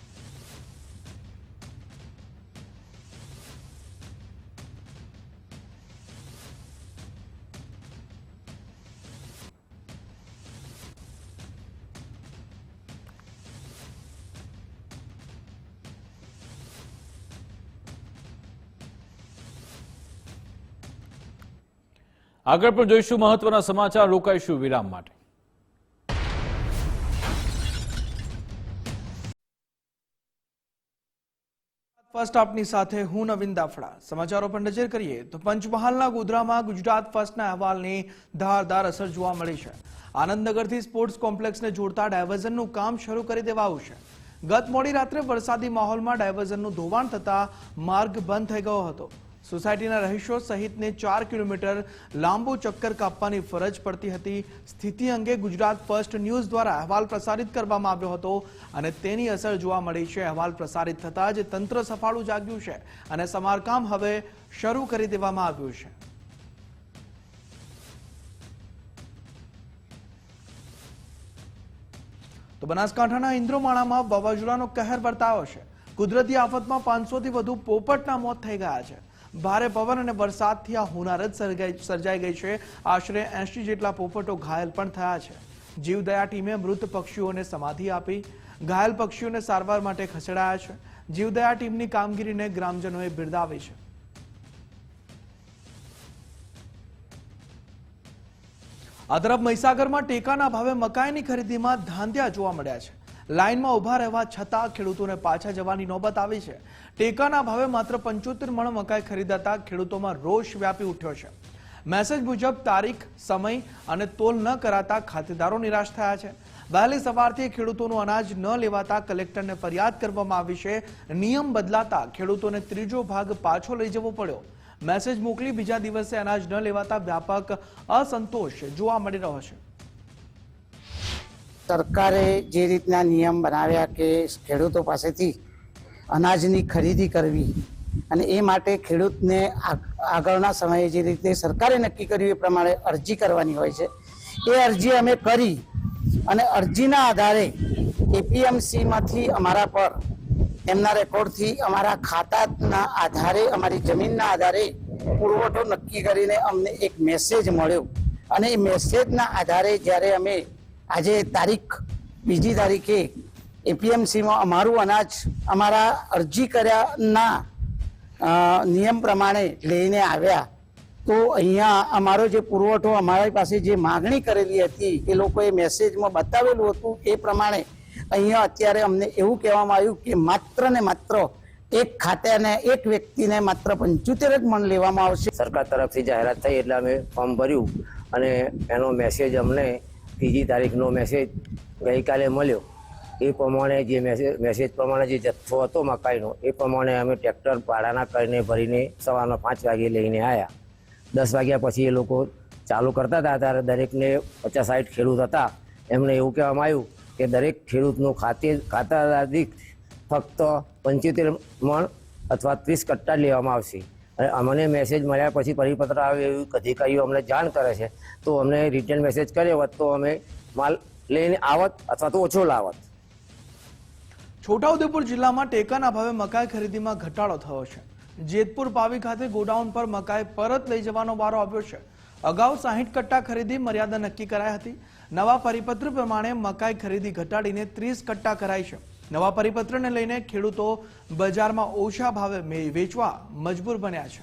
આગળ પણ જોઈશું મહત્વના સમાચાર. રોકાઈશું વિરામ માટે. ફર્સ્ટ આપની સાથે હું નવીન દાફડા. સમાચારો પર નજર કરીએ તો પંચમહાલના ગોધરામાં ગુજરાત ફર્સ્ટના અહેવાલની ધારદાર અસર જોવા મળી છે. આનંદનગરથી સ્પોર્ટ્સ કોમ્પ્લેક્સને જોડતા ડાયવર્ઝનનું કામ શરૂ કરી દેવાયું છે. ગત મોડી રાત્રે વરસાદી માહોલમાં ડાયવર્ઝનનું ધોવાણ થતા માર્ગ બંધ થઈ ગયો હતો. સોસાયટીના રહીશો સહિતને 4 કિલોમીટર લાંબુ ચક્કર કાપવાની ફરજ પડતી હતી. સ્થિતિ અંગે ગુજરાત ફર્સ્ટ ન્યૂઝ દ્વારા અહેવાલ પ્રસારિત કરવામાં આવ્યો હતો અને તેની અસર જોવા મળી છે. અહેવાલ પ્રસારિત થતાં જ તંત્ર સફાળું જાગ્યું છે અને સમારકામ હવે શરૂ કરી દેવામાં આવ્યું છે. તો બનાસકાંઠાના ઇન્દ્રોમાણામાં વાવાઝોડાનો કહેર વર્તાયો છે. કુદરતી આફતમાં 500થી વધુ પોપટના મોત થઈ ગયા છે. ભારે પવન અને વરસાદથી આ હોનારત સર્જાઈ ગઈ છે. આશરે 80 જેટલા પોપટો ઘાયલ પણ થયા છે. જીવદયા ટીમે મૃત પક્ષીઓને સમાધિ આપી. ઘાયલ પક્ષીઓને સારવાર માટે ખસેડાયા છે. જીવદયા ટીમની કામગીરીને ગ્રામજનોએ બિરદાવી છે. આ તરફ મહીસાગરમાં ટેકાના ભાવે મકાઈની ખરીદીમાં ધાંધ્યા જોવા મળ્યા છે. લાઇનમાં ઉભા રહેવા છતાં ખેડૂતોને પાછા જવાની નોબત આવી છે. ટેકાના ભાવે માત્ર 75 મણ મકાઈ ખરીદાતા ખેડૂતોમાં રોષ વ્યાપી ઉઠ્યો છે. મેસેજ મુજબ તારીખ, સમય અને તોલ ન કરાતા ખાતેદારો નિરાશ થયા છે. વહેલી સવારથી ખેડૂતોનું અનાજ ન લેવાતા કલેક્ટરને ફરિયાદ કરવામાં આવી છે. નિયમ બદલાતા ખેડૂતોને ત્રીજો ભાગ પાછો લઈ જવો પડ્યો. મેસેજ મોકલી બીજા દિવસે અનાજ ન લેવાતા વ્યાપક અસંતોષ જોવા મળી રહ્યો છે. સરકારે જે રીતના નિયમ બનાવ્યા કે ખેડૂતો પાસેથી અનાજની ખરીદી કરવી અને એ માટે ખેડૂતને આગળના સમયે જે રીતે સરકારે નક્કી કર્યું એ પ્રમાણે અરજી કરવાની હોય છે. એ અરજી અમે કરી અને અરજીના આધારે એપીએમસીમાંથી અમારા પર એમના રેકોર્ડથી અમારા ખાતાના આધારે અમારી જમીનના આધારે પુરવઠો નક્કી કરીને અમને એક મેસેજ મળ્યો અને એ મેસેજના આધારે જ્યારે અમે આજે બીજી તારીખે એપીએમસીમાં અમારું અનાજ અમારા અરજી કર્યાના નિયમ પ્રમાણે લઈને આવ્યા તો અહીંયા અમારો જે પુરવઠો અમારી પાસે જે માગણી કરેલી હતી એ લોકોએ મેસેજમાં બતાવેલું હતું એ પ્રમાણે અહીંયા અત્યારે અમને એવું કહેવામાં આવ્યું કે માત્ર ને માત્ર એક ખાતાને એક વ્યક્તિને માત્ર 75 જ મણ લેવામાં આવશે. સરકાર તરફથી જાહેરાત થઈ એટલે અમે ફોર્મ ભર્યું અને એનો મેસેજ અમને 3જી તારીખનો મેસેજ ગઈકાલે મળ્યો. એ પ્રમાણે જે મેસેજ પ્રમાણે જે જથ્થો હતો મકાઈનો એ પ્રમાણે અમે ટ્રેક્ટર ભાડાના કરીને ભરીને સવારના 5 વાગે લઈને આવ્યા. 10 વાગ્યા પછી એ લોકો ચાલુ કરતા હતા ત્યારે દરેકને 50-60 ખેડૂત હતા એમને એવું કહેવામાં આવ્યું કે દરેક ખેડૂતનું ખાતાદાર દીઠ ફક્ત 75 મણ અથવા 30 કટ્ટા લેવામાં આવશે. અને અમને મેસેજ મળ્યા પછી પરિપત્ર આવે એવું અધિકારીઓ અમને જાણ કરે છે તો અમને રિટર્ન મેસેજ કર્યો હોત તો અમે માલ લઈને આવત અથવા તો ઓછો લાવત. છોટાઉદેપુર જિલ્લામાં ટેકાના ભાવે મકાઈ ખરીદીમાં ઘટાડો થયો છે. જેતપુર પાવી ખાતે ગોડાઉન પર મકાઈ પરત લઈ જવાનો વારો આવ્યો છે. અગાઉ 60 કટ્ટા ખરીદી મર્યાદા નક્કી કરાઈ હતી. નવા પરિપત્ર પ્રમાણે મકાઈ ખરીદી ઘટાડીને 30 કટ્ટા કરાઈ છે. નવા પરિપત્રને લઈને ખેડૂતો બજારમાં ઓછા ભાવે વેચવા મજબૂર બન્યા છે.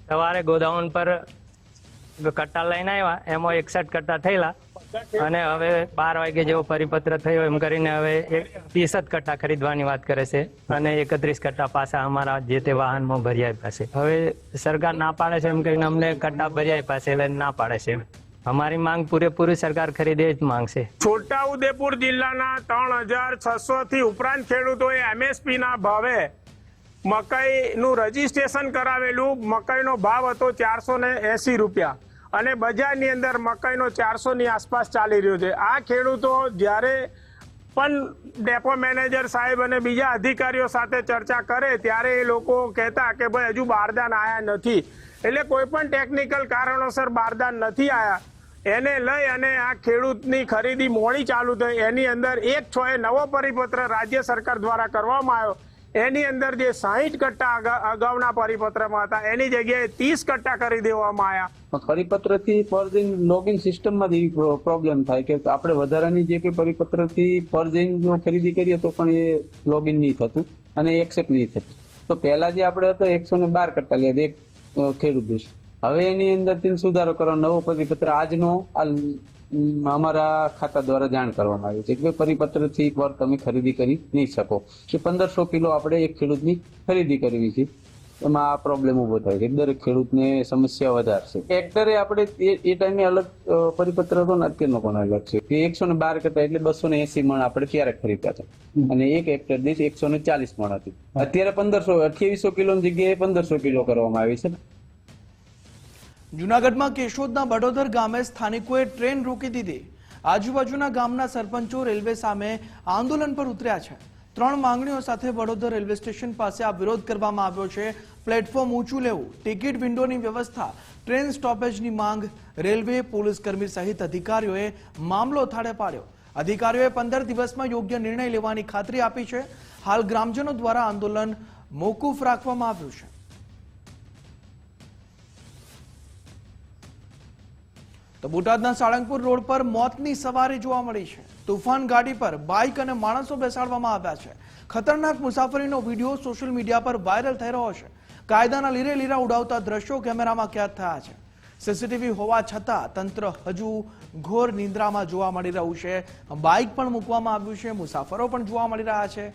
સવારે ગોડાઉન પર કટ્ટા લઈને આવ્યા એમાં 61 કટ્ટા થયેલા અને હવે 12 વાગે જેવો પરિપત્ર થયો એમ કરીને હવે 30 કટ્ટા ખરીદવાની વાત કરે છે અને 31 કટ્ટા પાછા અમારા જે તે વાહનમાં ભરી આપ્યા છે. હવે સરકાર ના પાડે છે એમ કરીને અમને કટ્ટા ભરી આપ્યા છે એટલે ના પાડે છે. અમારી માંગ પૂરેપૂરી સરકાર ખરીદે જ માંગ છે. છોટાઉદેપુર જિલ્લાના 3600 થી ઉપરાંત ખેડૂતોએ એમએસપી ના ભાવે મકાઈનું રજીસ્ટ્રેશન કરાવેલું. મકાઈનો ભાવ હતો 480 રૂપિયા અને બજારની અંદર મકાઈનો 400ની આસપાસ ચાલી રહ્યો છે. આ ખેડૂતો જ્યારે પણ ડેપો મેનેજર સાહેબ અને બીજા અધિકારીઓ સાથે ચર્ચા કરે ત્યારે એ લોકો કહેતા કે ભાઈ હજુ બારદાન આયા નથી. એટલે કોઈ પણ ટેકનિકલ કારણોસર બારદાન નથી આયા, એને લઈ અને આ ખેડૂતની ખરીદી મોડી ચાલુ થઈ. એની અંદર 1/6 નવો પરિપત્ર રાજ્ય સરકાર દ્વારા કરવામાં આવ્યો. એની અંદર જે 60 કટ્ટા અગાઉના પરિપત્રમાં હતા એની જગ્યાએ 30 કટ્ટા કરી દેવામાં આવ્યા. પરિપત્રથી પર જઈને લોગિન સિસ્ટમમાં પ્રોબ્લેમ થાય કે આપણે વધારાની જે કે પરિપત્રથી પર જઈને જો ખરીદી કરીએ તો પણ એ લોગિન નહીં થતું અને એક્સેપ્ટ નહીં થતું. તો પહેલા જે આપણે હતો 112 કટ્ટા લે એક ખેડૂત દેશ, હવે એની અંદર સુધારો કરવા નવો પરિપત્ર આજનો અમારા ખાતા દ્વારા જાણ કરવામાં આવ્યું છે કે પરિપત્રથી પર તમે ખરીદી કરી નહીં શકો, કે 1500 કિલો આપણે એક ખેડૂતની ખરીદી કરવી છે. એમાં આ પ્રોબ્લેમ ઉભો થાય છે, દરેક ખેડૂતને સમસ્યા વધારશે. હેક્ટરે આપણે એ ટાઈમે અલગ પરિપત્ર હતો ને અત્યારનો પણ અલગ છે કે 112 કટ્ટા એટલે 280 મણ આપણે ત્યારે ખરીદતા હતા અને એક હેક્ટર દીઠ 140 મણ હતી. અત્યારે 2800 કિલોની જગ્યાએ 1500 કિલો કરવામાં આવી છે. જૂનાગઢમાં કેશોદના બડોદર ગામે સ્થાનિકોએ ટ્રેન રોકી દીધી. આજુબાજુના ગામના સરપંચો રેલવે સામે આંદોલન પર ઉતર્યા છે. 3 માંગણીઓ સાથે વડોદર રેલવે સ્ટેશન પાસે આ વિરોધ કરવામાં આવ્યો છે. પ્લેટફોર્મ ઊંચું લેવું, ટિકિટ વિન્ડોની વ્યવસ્થા, ટ્રેન સ્ટોપેજની માંગ. રેલવે, પોલીસ કર્મી સહિત અધિકારીઓએ મામલો થાળે પાડ્યો. અધિકારીઓએ 15 દિવસમાં યોગ્ય નિર્ણય લેવાની ખાતરી આપી છે. હાલ ગ્રામજનો દ્વારા આંદોલન મોકૂફ રાખવામાં આવ્યું છે. તો બોટાદના સાળંગપુર રોડ પર મોતની સવારી જોવા મળી છે. તુફાન ગાડી પર બાઇક અને માણસો બેસાડવામાં આવ્યા છે. ખતરનાક મુસાફરીનો વિડીયો સોશિયલ મીડિયા પર વાયરલ થઈ રહ્યો છે. કાયદાના લીરે લીરા ઉડાવતા દ્રશ્યો કેમેરામાં કેદ થયા છે. સીસીટીવી હોવા છતાં તંત્ર હજુ ઘોર નિંદ્રામાં જોવા મળી રહ્યું છે. બાઇક પણ મૂકવામાં આવ્યું છે, મુસાફરો પણ જોવા મળી રહ્યા છે.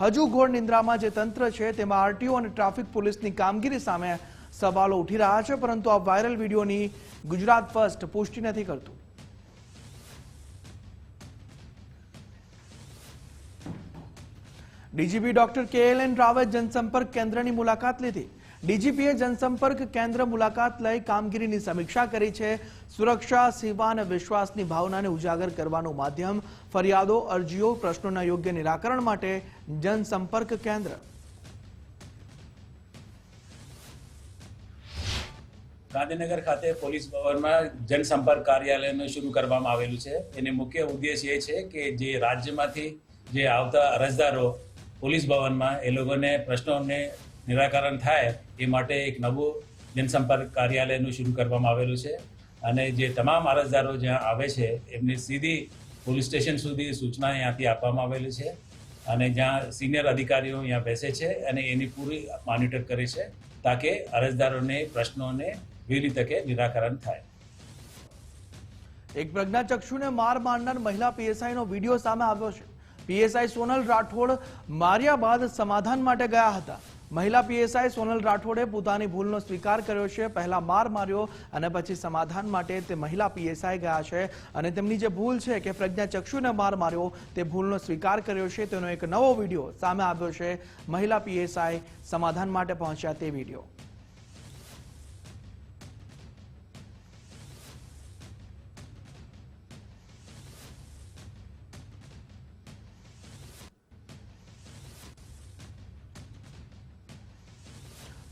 હજુ ઘોર નિંદ્રામાં જે તંત્ર છે તેમાં આરટીઓ અને ટ્રાફિક પોલીસની કામગીરી સામે સવાલો ઉઠી રહ્યા છે, પરંતુ આ વાયરલ વિડીયોની ગુજરાત ફર્સ્ટ પુષ્ટિ નથી કરતું. ડીજીપી ડોક્ટર KLN રાવત જનસંપર્ક કેન્દ્રની મુલાકાત લીધી. ડીજીપીએ જનસંપર્ક કેન્દ્ર મુલાકાત લઈ કામગીરીની સમીક્ષા કરી છે. સુરક્ષા, સેવા અને વિશ્વાસની ભાવનાને ઉજાગર કરવાનું માધ્યમ. ફરિયાદો, અરજીઓ, પ્રશ્નોના યોગ્ય નિરાકરણ માટે જનસંપર્ક કેન્દ્ર. ગાંધીનગર ખાતે પોલીસ ભવનમાં જનસંપર્ક કાર્યાલયનું શરૂ કરવામાં આવેલું છે. એને મુખ્ય ઉદ્દેશ એ છે કે જે રાજ્યમાંથી જે આવતા અરજદારો પોલીસ ભવનમાં એ લોકોને પ્રશ્નોને નિરાકરણ થાય એ માટે એક નવું જનસંપર્ક કાર્યાલયનું શરૂ કરવામાં આવેલું છે. અને જે તમામ અરજદારો જ્યાં આવે છે એમને સીધી પોલીસ સ્ટેશન સુધી સૂચના અહીંયાથી આપવામાં આવેલી છે અને જ્યાં સિનિયર અધિકારીઓ અહીંયા બેસે છે અને એની પૂરી મોનિટર કરે છે તાકે અરજદારોને પ્રશ્નોને વહેલી તકે નિરાકરણ થાય. એક પ્રજ્ઞાચક્ષુને માર મારનાર મહિલા પીએસઆઈનો વિડીયો સામે આવ્યો છે. પીએસઆઈ સોનલ રાઠોડ માર્યા બાદ સમાધાન માટે ગયા હતા. મહિલા પીએસઆઈ સોનલ રાઠોડે પોતાની ભૂલનો સ્વીકાર કર્યો છે. પહેલા માર માર્યો અને પછી સમાધાન માટે તે મહિલા પીએસઆઈ ગયા છે અને તેમની જે ભૂલ છે કે પ્રજ્ઞાચક્ષુને માર માર્યો તે ભૂલનો સ્વીકાર કર્યો છે. તેનો એક નવો વિડીયો સામે આવ્યો છે. મહિલા પીએસઆઈ સમાધાન માટે પહોંચ્યા તે વિડીયો.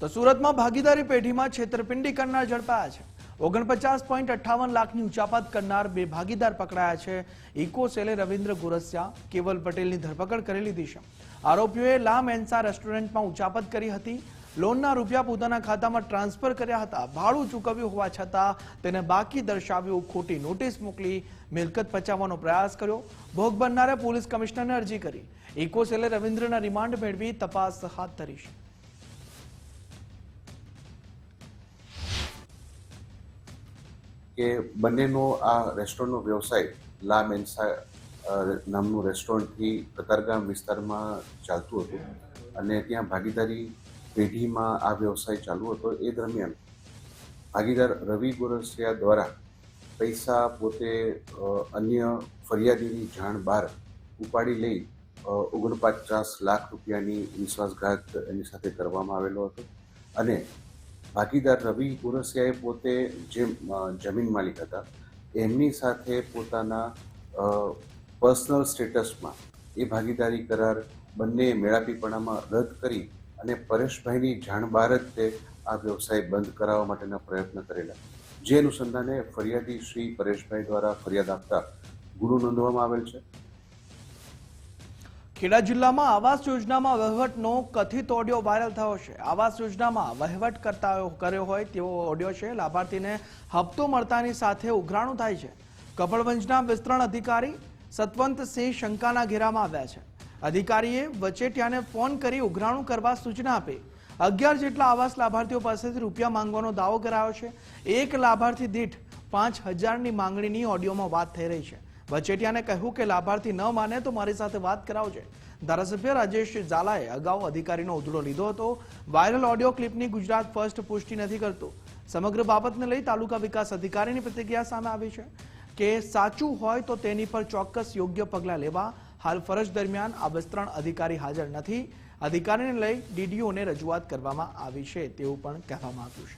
તો સુરતમાં ભાગીદારી પેઢીમાં છેતરપિંડી કરનાર ઝડપાયા છે. 49.58 લાખની ઉચાપત કરનાર 2 ભાગીદાર પકડાયા છે. ઇકો સેલે રવિન્દ્ર ગોરસિયા, કેવલ પટેલની ધરપકડ કરી લીધી છે. આરોપીઓએ લા મેન્સા રેસ્ટોરન્ટમાં ઉચાપત કરી હતી. લોનના રૂપિયા પોતાના ખાતામાં ટ્રાન્સફર કર્યા હતા. ભાડું ચૂકવ્યું હોવા છતાં તેને બાકી દર્શાવ્યું. ખોટી નોટિસ મોકલી મિલકત પચાવવાનો પ્રયાસ કર્યો. ભોગ બનનારે પોલીસ કમિશનરને અરજી કરી. ઇકો સેલે રવિન્દ્રના રિમાન્ડ મેળવી તપાસ હાથ ધરી છે. કે બંનેનો આ રેસ્ટોરન્ટનો વ્યવસાય લા મેન્સા નામનું રેસ્ટોરન્ટથી કતારગામ વિસ્તારમાં ચાલતું હતું અને ત્યાં ભાગીદારી પેઢીમાં આ વ્યવસાય ચાલુ હતો. એ દરમિયાન ભાગીદાર રવિ ગોરસિયા દ્વારા પૈસા પોતે અન્ય ફરિયાદીની જાણ બહાર ઉપાડી લઈ 49 લાખ રૂપિયાની વિશ્વાસઘાત એની સાથે કરવામાં આવેલો હતો અને ભાગીદાર રવિ ઉરસિયાએ પોતે જે જમીન માલિક હતા એમની સાથે પોતાના પર્સનલ સ્ટેટસમાં એ ભાગીદારી કરાર બંને મેળાપીપણામાં રદ કરી અને પરેશભાઈની જાણ બહાર જ તે આ વ્યવસાય બંધ કરાવવા માટેના પ્રયત્ન કરેલા, જે અનુસંધાને ફરિયાદી શ્રી પરેશભાઈ દ્વારા ફરિયાદ આપતા ગુનો નોંધવામાં આવેલ છે. ખેડા જિલ્લામાં આવાસ યોજનામાં વહીવટનો કથિત ઓડિયો વાયરલ થયો છે. આવાસ યોજનામાં વહીવટ કર્યો હોય તેવો ઓડિયો છે. લાભાર્થીને હપ્તો મળતાની સાથે ઉઘરાણું થાય છે. કપડવંજના વિસ્તરણ અધિકારી સતવંતસિંહ શંકાના ઘેરામાં આવ્યા છે. અધિકારીએ વચેટિયાને ફોન કરી ઉઘરાણું કરવા સૂચના આપી. 11 જેટલા આવાસ લાભાર્થીઓ પાસેથી રૂપિયા માંગવાનો દાવો કરાયો છે. એક લાભાર્થી દીઠ 5,000ની માંગણીની ઓડિયોમાં વાત થઈ રહી છે. વચેટિયાને કહ્યું કે લાભાર્થી ન માને તો મારી સાથે વાત કરાવજે. ધારાસભ્ય રાજેશ ઝાલાએ અગાઉ અધિકારીનો ઉધડો લીધો હતો. વાયરલ ઓડિયો ક્લિપની ગુજરાત ફર્સ્ટ પુષ્ટિ નથી કરતું. સમગ્ર બાબતને લઈ તાલુકા વિકાસ અધિકારીની પ્રતિક્રિયા સામે આવી છે કે સાચું હોય તો તેની પર ચોક્કસ યોગ્ય પગલાં લેવા. હાલ ફરજ દરમિયાન આ વિસ્તરણ અધિકારી હાજર નથી. અધિકારીને લઈ ડીડીઓને રજૂઆત કરવામાં આવી છે તેવું પણ કહેવામાં આવ્યું છે.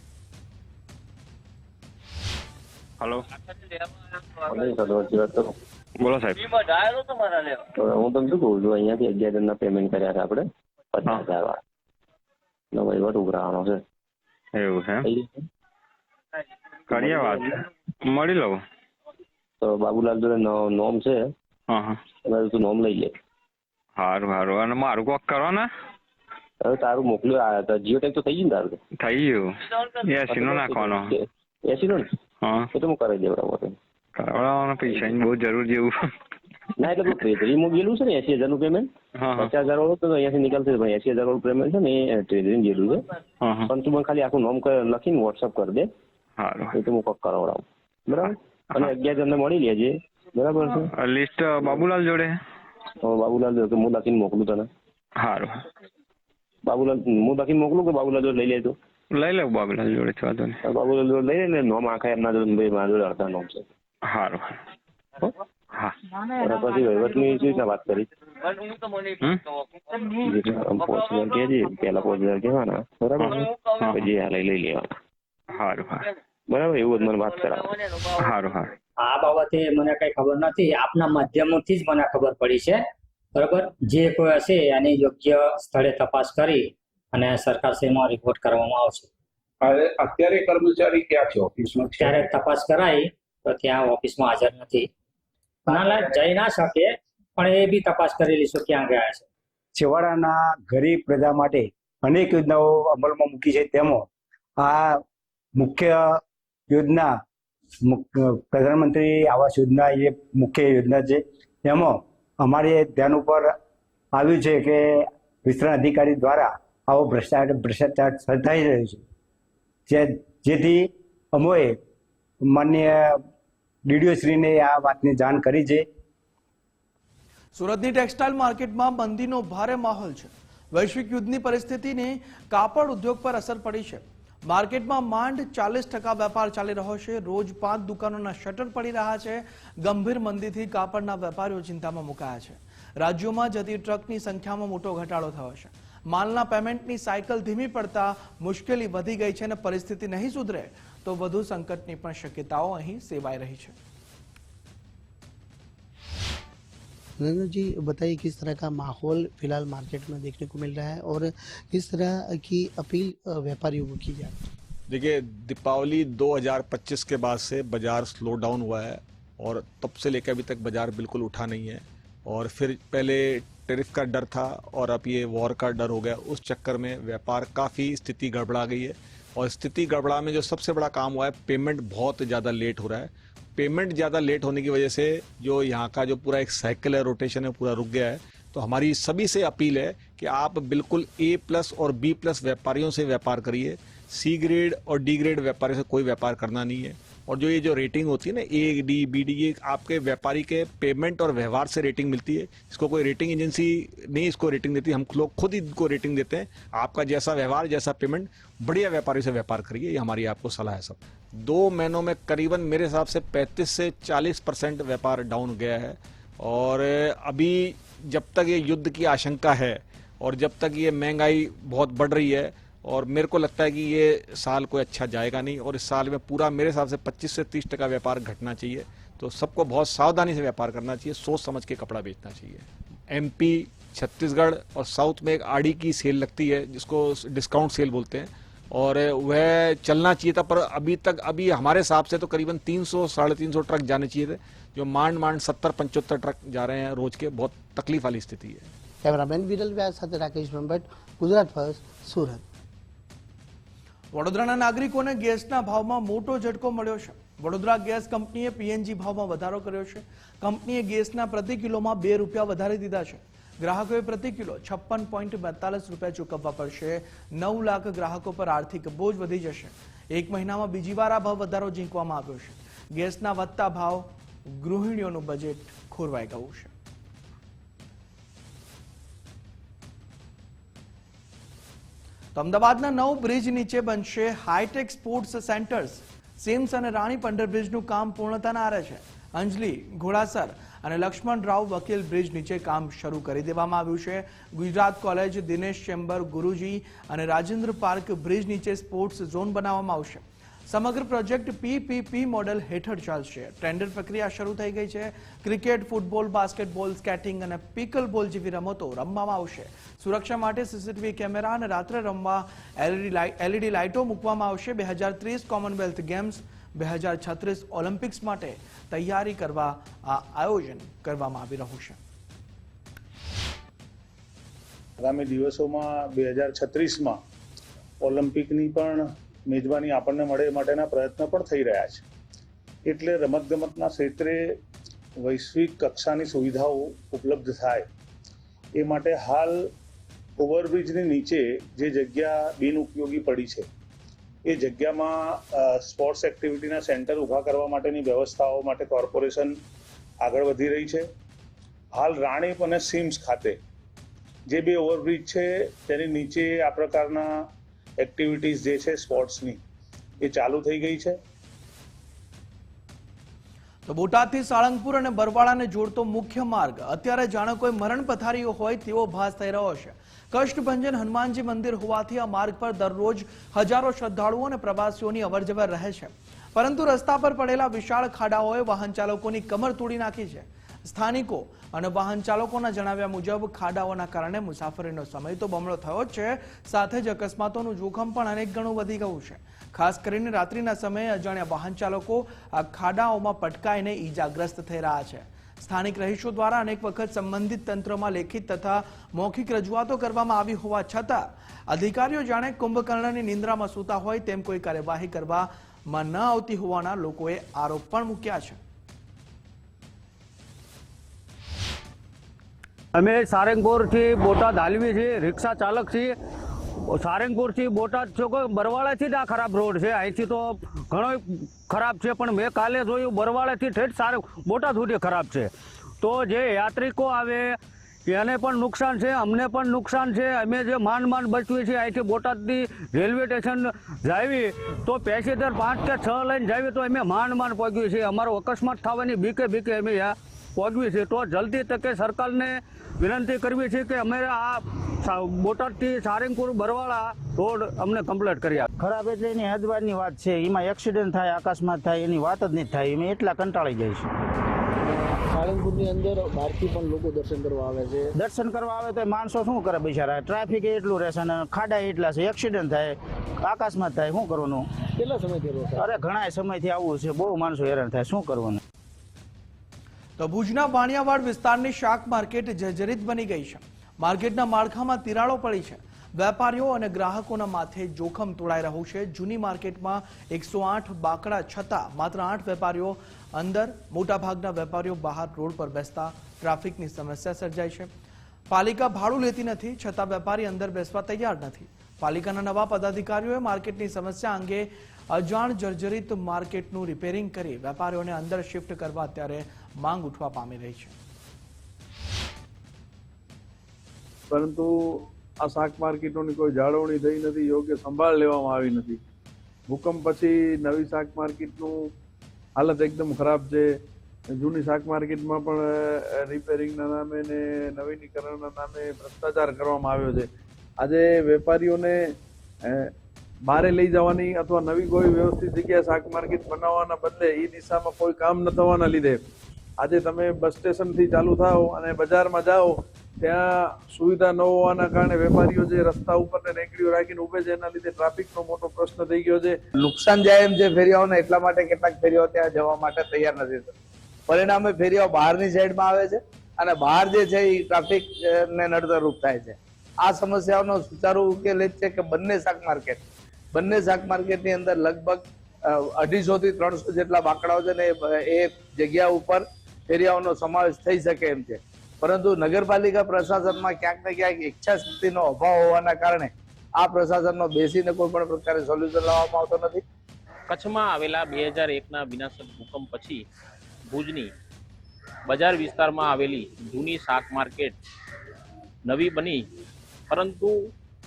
હેલો, બોલો સાહેબ. હું તમને શું કહું છું, અહીંયાથી 11 જણના પેમેન્ટ કર્યા છે આપણે 50,000 વાળા વહીવટ ઉઘરાવાનો છે. એવું છે, કરીએ વાત, મળી લઉં. તો બાબુલાલ જોડે નોમ છે, તું નોમ લઈ લે. સારું સારું. અને મારું કોક કરો ને. હવે તારું મોકલ્યું જીઓ ટેગ તો થઈ ગયું ને? તારું થઈ ગયું. 80 નો નાખવાનો. 80 નો ને? હા, એ તો હું કરાવી દેવડાવો. કરાવડાવવાના પૈસાની બહુ જરૂર જેવું ના, એટલે ટ્રેઝરીમાં ગયેલું છે ને 80,000 નું પેમેન્ટ. 50,000 વાળું તો અહીંયાથી નીકળશે, 80,000 વાળું પેમેન્ટ છે ને એ ટ્રેઝરી ગયેલું છે. પણ તું મને ખાલી આખું નોમ લખીને વોટ્સઅપ કરી દે. સારું, એ તો હું કોક કરાવડાવું. બરાબર. અને 11 જણને મળી લેજે. બરાબર છે. લિસ્ટ બાબુલાલ જોડે? બાબુલાલ જોડે હું લખીને મોકલું તને. સારું. બાબુલાલ હું લખીને મોકલું કે બાબુલાલ જોડે લઈ લેજો? લઈ લઉં બાબુલાલ જોડે. બાબુલાલ જોડે લઈ લે. નોમ આખા એમના જોડે, મારા જોડે અડધા નોમ છે. સારું. હા, પછી વહીવટની શું રીતના વાત કરી? 5,000 કહેજે, પેલા 5,000 કહેવાના. બરાબર. પછી હાલ લઈ લેવાના. સારું. હા, બરાબર. એવું જ મને વાત કરાવો. સારું. હા, આ બાબતે મને કઈ ખબર નથી. આપના માધ્યમથી જ મને ખબર પડી છે. બરાબર. જે કોઈ હશે એની યોગ્ય સ્થળે તપાસ કરી અને સરકારશ્રીમાં રિપોર્ટ કરવામાં આવશે. અત્યારે કર્મચારી ક્યાં છે ઓફિસમાં? ત્યારે તપાસ કરાઈ તો ત્યાં ઓફિસમાં હાજર નથી. ના, જઈ ના શકે, પણ એ બી તપાસ કરી લઈશું ક્યાં ગયા છે. છેવાડાના ગરીબ પ્રજા માટે અનેક યોજનાઓ અમલમાં મૂકી છે. તેમાં આ મુખ્ય યોજના પ્રધાનમંત્રી આવાસ યોજના એ મુખ્ય યોજના છે. એમાં અમારે ધ્યાન ઉપર આવ્યું છે કે વિસ્તરણ અધિકારી દ્વારા આવો ભ્રષ્ટાચાર સર્જાઈ રહ્યો છે, જેથી અમોએ માન્ય ડીડીઓ શ્રીને આ વાતની જાણ કરી છે. સુરતની ટેક્સટાઇલ માર્કેટમાં મંદીનો ભારે માહોલ છે. વૈશ્વિક યુદ્ધની પરિસ્થિતિની કાપડ ઉદ્યોગ પર અસર પડી છે. માર્કેટમાં માંડ 40% વેપાર ચાલી રહ્યો છે. રોજ 5 દુકાનોના શટર પડી રહ્યા છે. ગંભીર મંદીથી કાપડના વેપારીઓ ચિંતામાં મુકાયા છે. રાજ્યોમાં જતી ટ્રકની સંખ્યામાં મોટો ઘટાડો થયો છે. માલના પેમેન્ટની સાયકલ ધીમી પડતા મુશ્કેલી વધી ગઈ છે અને પરિસ્થિતિ નહીં સુધરે તો વધુ સંકટની પણ શક્યતાઓ અહીં સેવાઈ રહી છે. नरेंद्र जी, बताइए किस तरह का माहौल फिलहाल मार्केट में देखने को मिल रहा है और किस तरह की अपील व्यापारियों को की जाए? देखिए, दीपावली 2025 के बाद से बाजार स्लो डाउन हुआ है और तब से लेकर अभी तक बाजार बिल्कुल उठा नहीं है. और फिर पहले टैरिफ का डर था और अब ये वॉर का डर हो गया. उस चक्कर में व्यापार काफ़ी स्थिति गड़बड़ा गई है. और स्थिति गड़बड़ा में जो सबसे बड़ा काम हुआ है, पेमेंट बहुत ज़्यादा लेट हो रहा है. पेमेंट ज़्यादा लेट होने की वजह से जो यहाँ का जो पूरा एक साइकिल है, रोटेशन है, पूरा रुक गया है. तो हमारी सभी से अपील है कि आप बिल्कुल A+ और B+ व्यापारियों से व्यापार करिए. C ग्रेड और D ग्रेड व्यापारियों से कोई व्यापार करना नहीं है. और जो ये जो रेटिंग होती है ना, A, D, B, D, ये आपके व्यापारी के पेमेंट और व्यवहार से रेटिंग मिलती है. इसको कोई रेटिंग एजेंसी नहीं इसको रेटिंग देती, हम लोग खुद ही इनको रेटिंग देते हैं. आपका जैसा व्यवहार, जैसा पेमेंट, बढ़िया व्यापारी से व्यापार करिए, ये हमारी आपको सलाह है. सब 2 महीनों में करीबन मेरे हिसाब से 35 से 40% व्यापार डाउन गया है. और अभी जब तक ये युद्ध की आशंका है और जब तक ये महंगाई बहुत बढ़ रही है और मेरे को लगता है कि ये साल कोई अच्छा जाएगा नहीं और इस साल में पूरा मेरे हिसाब से 25 से 30% व्यापार घटना चाहिए। तो सबको बहुत सावधानी से व्यापार करना चाहिए, सोच समझ के कपड़ा बेचना चाहिए। एमपी, छत्तीसगढ़ और साउथ में एक आड़ी की सेल लगती है जिसको डिस्काउंट सेल बोलते हैं और वह चलना चाहिए था, पर अभी हमारे हिसाब से तो करीबन 300-350 ट्रक जाने चाहिए थे, जो માંડ 70-75 ट्रक जा रहे हैं रोज के। बहुत तकलीफ वाली स्थिति है। कैमरामैन विरल व्यास સાથે રાકેશ બ્રહ્મભટ્ટ, ગુજરાત ફર્સ્ટ, સુરત। વડોદરાના નાગરિકોને ગેસના ભાવમાં મોટો ઝટકો મળ્યો છે। વડોદરા ગેસ કંપનીએ પીએનજી ભાવમાં વધારો કર્યો છે। કંપનીએ ગેસના પ્રતિ કિલોમાં 2 રૂપિયા વધારી દીધા છે। ગ્રાહકોએ પ્રતિ કિલો 56.42 રૂપિયા ચૂકવવા પડશે। 9 લાખ ગ્રાહકો પર આર્થિક બોજ વધી જશે। એક મહિનામાં બીજી વાર આ ભાવ વધારો ઝીંકવામાં આવ્યો છે। ગેસના વધતા ભાવ ગૃહિણીઓનું બજેટ ખોરવાઈ ગયું છે। તો અમદાવાદના નવ બ્રિજ નીચે બનશે હાઈટેક સ્પોર્ટ્સ સેન્ટર્સ। સિમ્સ અને રાણી પંડર બ્રિજનું કામ પૂર્ણતાના આરે છે। અંજલી, ઘોડાસર અને લક્ષ્મણરાવ વકીલ બ્રિજ નીચે કામ શરૂ કરી દેવામાં આવ્યું છે। ગુજરાત કોલેજ, દિનેશ ચેમ્બર, ગુરુજી અને રાજેન્દ્ર પાર્ક બ્રિજ નીચે સ્પોર્ટ્સ ઝોન બનાવવામાં આવશે। સમગ્ર પ્રોજેક્ટ પીપીપી મોડેલ હેઠળ ચાલશે। ટેન્ડર પ્રક્રિયા શરૂ થઈ ગઈ છે। ક્રિકેટ, ફૂટબોલ, બાસ્કેટબોલ, સ્કેટિંગ અને પિકલ બોલ જેવી રમતો રમવામાં આવશે। સુરક્ષા માટે સીસીટીવી કેમેરા અને રાત્રે રમવા એલઈડી લાઇટો મૂકવામાં આવશે। 2030 કોમનવેલ્થ ગેમ્સ, 2036 ઓલિમ્પિક્સ માટે તૈયારી કરવા આ આયોજન કરવામાં આવી રહ્યું છે। આગામી દિવસોમાં 2036માં ઓલિમ્પિકની પણ મેજબાની આપણને મળે એ માટેના પ્રયત્ન પણ થઈ રહ્યા છે। એટલે રમતગમતના ક્ષેત્રે વૈશ્વિક કક્ષાની સુવિધાઓ ઉપલબ્ધ થાય એ માટે હાલ ઓવરબ્રિજની નીચે જે જગ્યા બિનઉપયોગી પડી છે એ જગ્યામાં સ્પોર્ટ્સ એક્ટિવિટીના સેન્ટર ઊભા કરવા માટેની વ્યવસ્થાઓ માટે કોર્પોરેશન આગળ વધી રહી છે। હાલ રાણીપ અને સિમ્સ ખાતે જે બે ઓવરબ્રિજ છે તેની નીચે આ પ્રકારના એક્ટિવિટીઝ જે છે સ્પોર્ટ્સની એ ચાલુ થઈ ગઈ છે। તો બોટાદથી સાળંગપુર અને બરવાળાને જોડતો મુખ્ય માર્ગ અત્યારે જાણે કોઈ મરણ પથારીઓ હોય તેવો ભાસ થઈ રહ્યો છે। કષ્ટભંજન હનુમાનજી મંદિર હોવાથી આ માર્ગ પર દરરોજ હજારો શ્રદ્ધાળુઓ અને પ્રવાસીઓની અવરજવર રહે છે, પરંતુ રસ્તા પર પડેલા વિશાળ ખાડાઓએ વાહન ચાલકોની કમર તોડી નાખી છે। સ્થાનિકો અને વાહન ચાલકોના જણાવ્યા મુજબ ખાડાઓના કારણે મુસાફરીનો સમય તો બમણો થયો જ છે, સાથે જ અકસ્માતોનું જોખમ પણ અનેક ગણું વધી ગયું છે। ખાસ કરીને રાત્રિના સમયે અજાણ્યા વાહન ચાલકો આ ખાડાઓમાં પટકાઈને ઈજાગ્રસ્ત થઈ રહ્યા છે। સ્થાનિક રહીશો દ્વારા અનેક વખત સંબંધિત તંત્રમાં લેખિત તથા મૌખિક રજૂઆતો કરવામાં આવી હોવા છતાં અધિકારીઓ જાણે કુંભકર્ણની નિંદ્રામાં સૂતા હોય તેમ કોઈ કાર્યવાહી કરવામાં ન આવતી હોવાના લોકોએ આરોપ પણ મૂક્યા છે। અમે સારંગપુરથી બોટાદ હાલવી છીએ, રિક્ષા ચાલક છીએ। સારંગપુરથી બોટાદ છો કે બરવાળાથી જ આ ખરાબ રોડ છે। અહીંથી તો ઘણો ખરાબ છે, પણ મેં કાલે જોયું બરવાળાથી ઠેઠ બોટાદ સુધી ખરાબ છે। તો જે યાત્રિકો આવે એને પણ નુકસાન છે, અમને પણ નુકસાન છે। અમે જે માંડ બચવીએ છીએ અહીંથી બોટાદથી રેલવે સ્ટેશન જાવી તો પેસેન્જર 5 કે 6 લઈને જાવી તો અમે માંડ પહોંચીએ છીએ। અમારો અકસ્માત થવાની બીકે અમે પહોંચવી છે। તો જલ્દી તકે સરકારને વિનંતી કરવી છે કે અમે આ બોટાદથી સારંગપુર બરવાળા રોડ અમને કમ્પ્લીટ કરી આપે। ખરાબ એટલે એની હદવારની વાત છે, એમાં એક્સિડન્ટ થાય, અકસ્માત થાય એની વાત જ નહીં થાય, અમે એટલા કંટાળી જાય છે। સાળંગપુરની અંદર બહારથી પણ લોકો દર્શન કરવા આવે છે। દર્શન કરવા આવે તો માણસો શું કરે બિચારા, ટ્રાફિક એટલું રહેશે ને ખાડા એટલા છે, એક્સિડન્ટ થાય, અકસ્માત થાય, શું કરવાનું? કેટલા સમયથી રોકાય? અરે ઘણા સમયથી આવું છે, બહુ માણસો હેરાન થાય, શું કરવાનું? તો ભુજના વાણિયાવાડ વિસ્તારની શાક માર્કેટ જર્જરિત બની ગઈ છે। માર્કેટના માળખામાં તિરાડો પડી છે। વેપારીઓ અને ગ્રાહકોના માથે જોખમ તોડાઈ રહ્યું છે। જૂની માર્કેટમાં 108 બાકડા છતાં માત્ર 8 વેપારીઓ અંદર, મોટાભાગના વેપારીઓ બહાર રોડ પર બેસતા ટ્રાફિકની સમસ્યા સર્જાઈ છે। પાલિકા ભાડું લેતી નથી છતાં વેપારી અંદર બેસવા તૈયાર નથી। પાલિકાના નવા પદાધિકારીઓએ માર્કેટની સમસ્યા અંગે અજાણ જર્જરિત માર્કેટનું રિપેરિંગ કરી વેપારીઓને અંદર શિફ્ટ કરવા અત્યારે માંગ ઉઠવા પામી રહી છે। પરંતુ આ શાક માર્કેટોની કોઈ જાળવણી થઈ નથી, યોગ્ય સંભાળ લેવામાં આવી નથી। ભૂકંપ પછી નવી શાક માર્કેટનું હાલત એકદમ ખરાબ છે। જૂની શાક માર્કેટમાં પણ રિપેરિંગના નામે ને નવીનીકરણના નામે ભ્રષ્ટાચાર કરવામાં આવ્યો છે। આજે વેપારીઓને બહારે લઈ જવાની અથવા નવી કોઈ વ્યવસ્થિત જગ્યાએ શાક માર્કેટ બનાવવાના બદલે એ દિશામાં કોઈ કામ ન થવાના લીધે આજે તમે બસ સ્ટેશનથી ચાલુ થાઓ અને બજારમાં જાઓ ત્યાં સુવિધા ન હોવાના કારણે વેપારીઓ જે રસ્તા ઉપર ને રેકડીઓ રાખીને ઉભે છે એના લીધે ટ્રાફિકનો મોટો પ્રશ્ન થઈ ગયો છે. નુકસાન જાય એમ છે ફેરિયાઓને, એટલા માટે કેટલાક ફેરિયાઓ ત્યાં જવા માટે તૈયાર નથી થતા. પરિણામે ફેરિયાઓ બહારની સાઈડમાં આવે છે અને બહાર જે છે એ ટ્રાફિક ને નડતરરૂપ થાય છે. આ સમસ્યાઓનો સુચારુ ઉકેલ એ જ છે કે બંને શાક માર્કેટની અંદર લગભગ 250 થી 300 જેટલા બાકડાઓ છે ને એ જગ્યા ઉપર ફેરિયાઓનો સમાવેશ થઈ શકે એમ છે. પરંતુ નગરપાલિકા પ્રશાસનમાં ક્યાંક ને ક્યાંક ઈચ્છા શક્તિનો અભાવ હોવાના કારણે આ પ્રશાસનનો બેસીને કોઈ પણ પ્રકારે સોલ્યુશન લાવવામાં આવતો નથી. કચ્છમાં આવેલા 2001ના વિનાશક ભૂકંપ પછી ભુજની બજાર વિસ્તારમાં આવેલી જૂની શાક માર્કેટ નવી બની, પરંતુ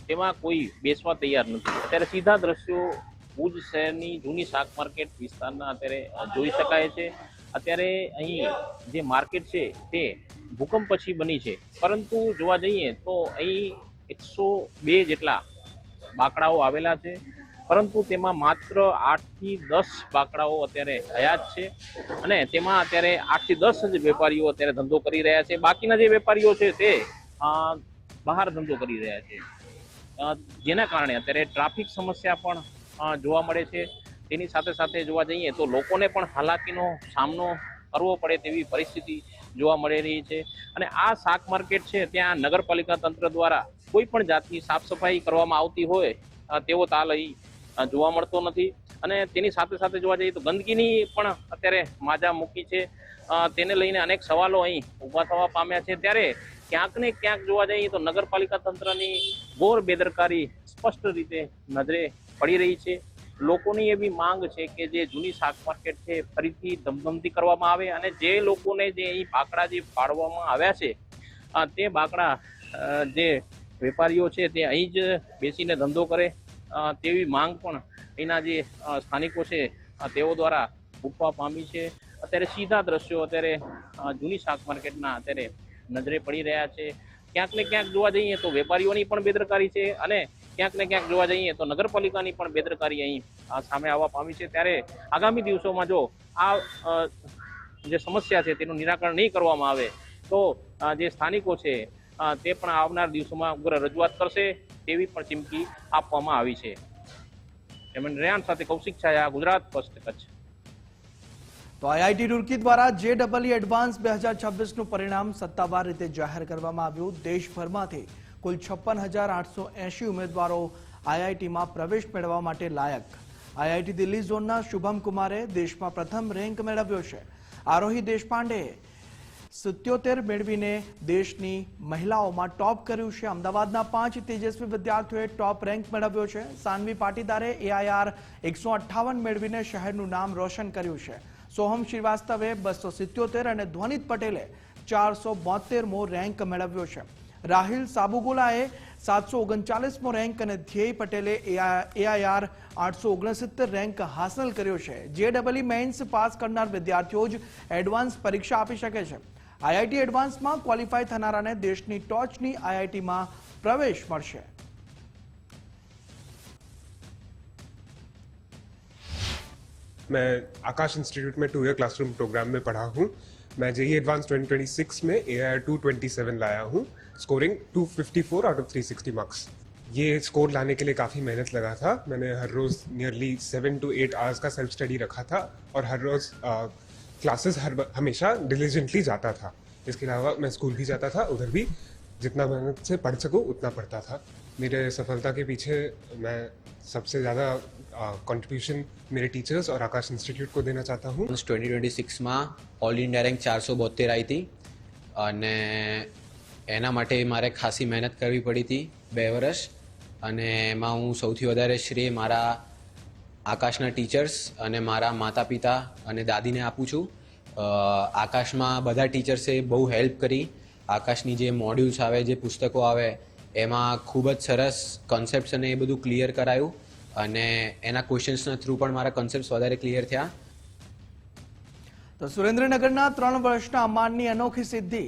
તેમાં કોઈ બેસવા તૈયાર નથી. અત્યારે સીધા દ્રશ્યો ભુજ શહેરની જૂની શાક માર્કેટ વિસ્તારના અત્યારે જોઈ શકાય છે. અત્યારે અહીં જે માર્કેટ છે તે ભૂકંપ પછી બની છે, પરંતુ જોવા જઈએ તો અહીં 102 જેટલા બાકડાઓ આવેલા છે, પરંતુ તેમાં માત્ર 8 થી 10 બાકડાઓ અત્યારે હયાત છે અને તેમાં અત્યારે 8 થી 10 જ વેપારીઓ અત્યારે ધંધો કરી રહ્યા છે. બાકીના જે વેપારીઓ છે તે બહાર ધંધો કરી રહ્યા છે, જેના કારણે અત્યારે ટ્રાફિક સમસ્યા પણ જોવા મળે છે. તેની સાથે સાથે જોવા જઈએ તો લોકોને પણ હાલાકીનો સામનો કરવો પડે તેવી પરિસ્થિતિ જોવા મળી રહી છે. અને આ શાક માર્કેટ છે ત્યાં નગરપાલિકા તંત્ર દ્વારા કોઈ પણ જાતની સાફ સફાઈ કરવામાં આવતી હોય તેવો તાલ અહીં જોવા મળતો નથી. અને તેની સાથે સાથે જોવા જઈએ તો ગંદકીની પણ અત્યારે માજા મૂકી છે. તેને લઈને અનેક સવાલો અહીં ઊભા થવા પામ્યા છે. ત્યારે ક્યાંક ને ક્યાંક જોવા જઈએ તો નગરપાલિકા તંત્રની ઘોર બેદરકારી સ્પષ્ટ રીતે નજરે પડી રહી છે. લોકોની એવી માંગ છે કે જે જૂની શાક માર્કેટ છે ફરીથી ધમધમતી કરવામાં આવે અને જે લોકોને જે અહીં બાકડા જે પાડવામાં આવ્યા છે તે બાકડા જે વેપારીઓ છે તે અહીં જ બેસીને ધંધો કરે તેવી માંગ પણ અહીંના જે સ્થાનિકો છે તેઓ દ્વારા ઉઠવા પામી છે. અત્યારે સીધા દ્રશ્યો અત્યારે જૂની શાક માર્કેટના અત્યારે નજરે પડી રહ્યા છે. ક્યાંક ને ક્યાંક જોવા જઈએ તો વેપારીઓની પણ બેદરકારી છે અને ક્યાંક ને ક્યાંક જોવા જઈએ તો નગરપાલિકાની પણ બેદરકારી અહીં સામે આવવા પામી છે. ત્યારે આગામી દિવસોમાં જો આ જે સમસ્યા છે તેનું નિરાકરણ નહીં કરવામાં આવે તો જે સ્થાનિકો છે તે પણ આવનાર દિવસોમાં ઉગ્ર રજૂઆત કરશે તેવી પણ ચીમકી આપવામાં આવી છે. રેહાન સાથે કૌશિક છાયા, ગુજરાત ફર્સ્ટ, કચ્છ. તો આઈઆઈટી રૂરકી દ્વારા JEE એડવાન્સ 2026નું પરિણામ સત્તાવાર રીતે જાહેર કરવામાં આવ્યું. દેશભરમાંથી કુલ 56,880 ઉમેદવારો આઈઆઈટીમાં પ્રવેશ મેળવવા માટે લાયક. આઈઆઈટી દિલ્હી ઝોનના શુભમ કુમારે દેશમાં પ્રથમ રેન્ક મેળવ્યો છે. આરોહી દેશપાંડેએ 77 મેળવીને દેશની મહિલાઓમાં ટોપ કર્યું છે. અમદાવાદના 5 તેજસ્વી વિદ્યાર્થીઓએ ટોપ રેન્ક મેળવ્યો છે. સાનવી પાટીદારે AIR 158 મેળવીને શહેરનું નામ રોશન કર્યું છે. સોહમ શ્રીવાસ્તવે 277 અને ધ્વનિત પટેલે 472મો રેન્ક મેળવ્યો છે. રાહિલ સાબુગોલાએ 739મો રેન્ક અને ધ્યેય પટેલે AIR 869 રેન્ક હાંસલ કર્યો છે. JEE મેઇન્સ પાસ કરનાર વિદ્યાર્થીઓ જ એડવાન્સ પરીક્ષા આપી શકે છે. આઈઆઈટી એડવાન્સમાં ક્વોલિફાય થનારાને દેશની ટોચની આઈઆઈટીમાં પ્રવેશ મળશે. मैं आकाश इंस्टीट्यूट में 2 ईयर क्लासरूम प्रोग्राम में पढ़ा हूँ. मैं JEE एडवांस 2026 में AIR 227 लाया हूँ, स्कोरिंग 254 आउट ऑफ 360 मार्क्स. ये स्कोर लाने के लिए काफ़ी मेहनत लगा था. मैंने हर रोज़ नियरली 7 to 8 आवर्स का सेल्फ स्टडी रखा था और हर रोज़ क्लासेस हमेशा डिलीजेंटली जाता था. इसके अलावा मैं स्कूल भी जाता था, उधर भी जितना मेहनत से पढ़ सकूँ उतना पढ़ता था. मेरे सफलता के पीछे मैं सबसे ज़्यादा कंट्रीब्यूशन मेरे टीचर्स और आकाश इंस्टीट्यूट को देना चाहता हूँ. 2026 में ऑल इंडिया रैंक 472 आई थी અને એના માટે મારે ખાસી મહેનત કરવી પડી હતી 2 વર્ષ. અને એમાં હું સૌથી વધારે શ્રેય મારા આકાશના ટીચર્સ અને મારા માતા પિતા અને દાદીને આપું છું. આકાશમાં બધા ટીચર્સે બહુ હેલ્પ કરી. આકાશની જે મોડ્યુલ્સ આવે, જે પુસ્તકો આવે એમાં ખૂબ જ સરસ કોન્સેપ્ટ્સ અને એ બધું ક્લિયર કરાયું અને એના ક્વેશ્ચન્સના થ્રુ પણ મારા કોન્સેપ્ટ્સ વધારે ક્લિયર થયા. તો સુરેન્દ્રનગરના 3 વર્ષના અમ્માનની અનોખી સિદ્ધિ.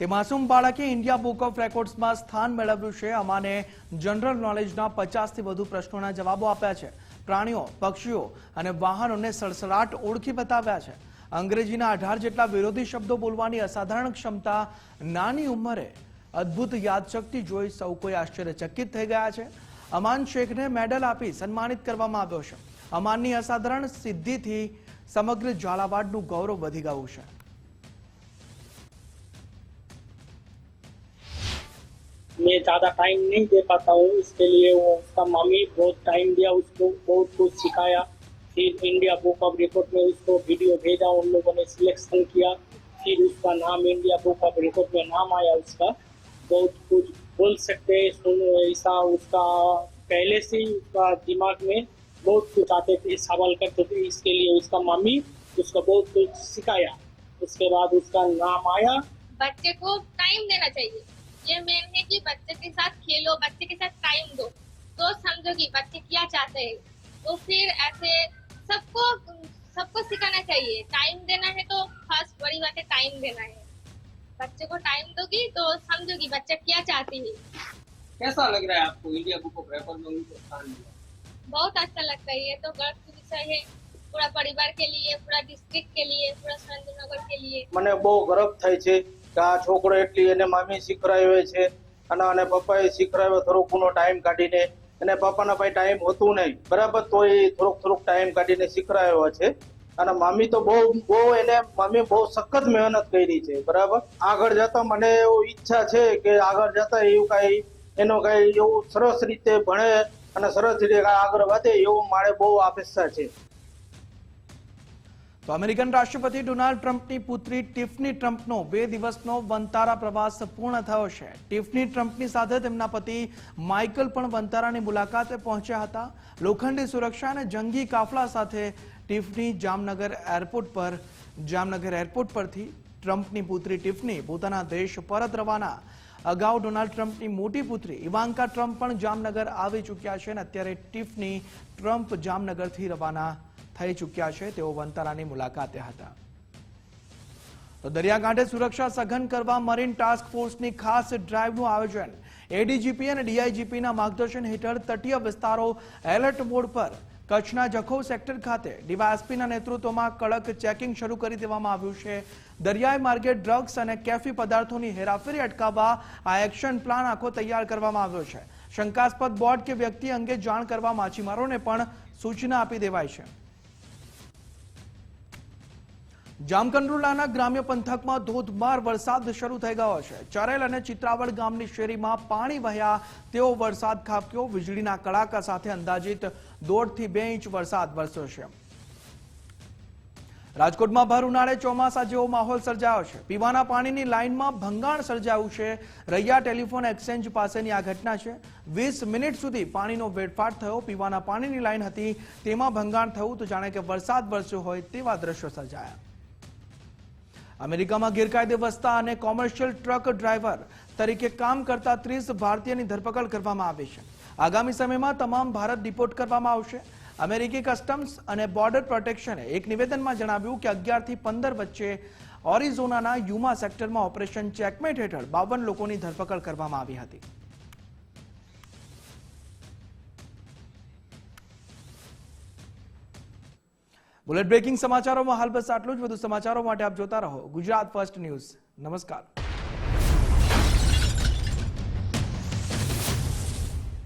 તે માસૂમ બાળકે ઇન્ડિયા બુક ઓફ રેકોર્ડ્સમાં સ્થાન મેળવ્યું છે. અમાને જનરલ નોલેજના 50થી વધુ પ્રશ્નોના જવાબો આપ્યા છે. પ્રાણીઓ, પક્ષીઓ અને વાહનોને સડસડાટ ઓળખી બતાવ્યા છે. અંગ્રેજીના 18 જેટલા વિરોધી શબ્દો બોલવાની અસાધારણ ક્ષમતા, નાની ઉંમરે અદ્ભુત યાદશક્તિ જોઈ સૌ કોઈ આશ્ચર્યચકિત થઈ ગયા છે. અમાન શેખને મેડલ આપી સન્માનિત કરવામાં આવ્યો છે. અમાનની અસાધારણ સિદ્ધિથી સમગ્ર ઝાલાવાડનું ગૌરવ વધી ગયું છે. मैं ज़्यादा टाइम नहीं दे पाता हूँ, इसके लिए वो उसका मम्मी बहुत टाइम दिया, उसको बहुत कुछ सिखाया. फिर इंडिया बुक ऑफ रिकॉर्ड में उसको वीडियो भेजा, उन लोगों ने सिलेक्शन किया. फिर उसका नाम इंडिया बुक ऑफ रिकॉर्ड में नाम आया उसका. बहुत कुछ बोल सकते हैं, सुन ऐसा उसका पहले से ही उसका दिमाग में बहुत कुछ आते थे, सवाल करते थे. इसके लिए उसका मम्मी उसको बहुत कुछ सिखाया. उसके बाद उसका नाम आया. बच्चे को टाइम देना चाहिए. ये मेन है कि बच्चे के साथ खेलो, बच्चे के साथ टाइम दो, तो समझो कि बच्चे क्या चाहते हैं. तो फिर ऐसे सबको सिखाना चाहिए. टाइम देना है तो खास बड़ी बात है, टाइम देना है. बच्चे को टाइम दोगी तो समझोगी बच्चा क्या चाहती है. कैसा लग रहा है आपको इंडिया बुक ऑफ रिकॉर्ड में उनको स्थान मिला? बहुत अच्छा लगता है. ये तो गर्व की विषय है पूरा परिवार के लिए, पूरा डिस्ट्रिक्ट के लिए, पूरा सुरेंद्रनगर के लिए. મને બહુ ગર્વ થાય છે કે આ છોકરો એટલી એને મામી શીખરાવે છે અને પપ્પાએ શીખરાવ્યો થોડોક ઘણો ટાઈમ કાઢીને. અને પપ્પાના ભાઈ ટાઈમ હોતું નહીં બરાબર, તો એ થોડોક ટાઈમ કાઢીને શીખરાવ્યો છે. અને મામી તો બહુ એને મમ્મી બહુ સખત મહેનત કરી છે બરાબર. આગળ જતા મને એવું ઈચ્છા છે કે આગળ જતા એવું કાંઈ એનો કાંઈ એવું સરસ રીતે ભણે અને સરસ રીતે આગળ વધે એવું મારે બહુ અપેક્ષા છે. તો અમેરિકન રાષ્ટ્રપતિ ડોનાલ્ડ ટ્રમ્પની પુત્રી ટિફની ટ્રમ્પનો 2 દિવસનો વંતારા પ્રવાસ પૂર્ણ થયો છે. ટિફની ટ્રમ્પની સાથે તેમના પતિ માઇકલ પણ વંતારાની મુલાકાતે પહોંચ્યા હતા. લોખંડી સુરક્ષા અને જંગી કાફલા સાથે ટિફની જામનગર એરપોર્ટ પરથી ટ્રમ્પની પુત્રી ટિફની પોતાના દેશ પરત રવાના. અગાઉ ડોનાલ્ડ ટ્રમ્પની મોટી પુત્રી ઇવાન્કા ટ્રમ્પ પણ જામનગર આવી ચૂક્યા છે અને અત્યારે ટિફની ટ્રમ્પ જામનગરથી રવાના થઈ ચૂક્યા છે. તેઓ વંતારાની મુલાકાતે હતા. તો દરિયાકાંઠે સુરક્ષા સઘન કરવા મરીન ટાસ્ક ફોર્સની ખાસ ડ્રાઈવનું આયોજન. એડીજીપી અને ડીઆઈજીપીના માર્ગદર્શન હેઠળ તટીય વિસ્તારો એલર્ટ મોડ પર. કચ્છના જખૌ સેક્ટર ખાતે ડીવાયએસપીના નેતૃત્વમાં કડક ચેકિંગ શરૂ કરી દેવામાં આવ્યું છે. દરિયાઈ માર્ગે ડ્રગ્સ અને કેફી પદાર્થોની હેરાફેરી અટકાવવા આ એક્શન પ્લાન આખો તૈયાર કરવામાં આવ્યો છે. શંકાસ્પદ બોટ કે વ્યક્તિ અંગે જાણ કરવા માછીમારોને પણ સૂચના આપી દેવાઈ છે. જામકંડોરણાના ગ્રામ્ય પંથકમાં ધોધમાર વરસાદ શરૂ થઈ ગયો છે. ચરેલ અને ચિત્રાવડ ગામની શેરીમાં પાણી વહ્યા તેવો વરસાદ ખાબક્યો. વીજળીના કડાકા સાથે અંદાજિત 1.5 થી 2 ઇંચ વરસાદ વરસ્યો છે. રાજકોટમાં ભર ઉનાળે ચોમાસા જેવો માહોલ સર્જાયો છે. પીવાના પાણીની લાઇનમાં ભંગાણ સર્જાયું છે. રૈયા ટેલિફોન એક્સચેન્જ પાસેની આ ઘટના છે. 20 મિનિટ સુધી પાણીનો વેડફાટ થયો. પીવાના પાણીની લાઇન હતી તેમાં ભંગાણ થયું તો જાણે કે વરસાદ વરસ્યો હોય તેવા દ્રશ્યો સર્જાયા. અમેરિકામાં ગેરકાયદે વસતા અને કોમર્શિયલ ટ્રક ડ્રાઈવર તરીકે કામ કરતા 30 ભારતીયની ધરપકડ કરવામાં આવી છે. આગામી સમયમાં તમામ ભારત ડિપોર્ટ કરવામાં આવશે. અમેરિકી કસ્ટમ્સ અને બોર્ડર પ્રોટેક્શને એક નિવેદનમાં જણાવ્યું કે 11 થી 15 વચ્ચે ઓરિઝોનાના યુમા સેક્ટરમાં ઓપરેશન ચેકમેટ હેઠળ 52 લોકોની ધરપકડ કરવામાં આવી હતી. બુલેટ બ્રેકિંગ સમાચારોમાં હાલ બસ આટલું જ. વધુ સમાચારો માટે આપ જોતા રહો ગુજરાત ફર્સ્ટ ન્યૂઝ. નમસ્કાર.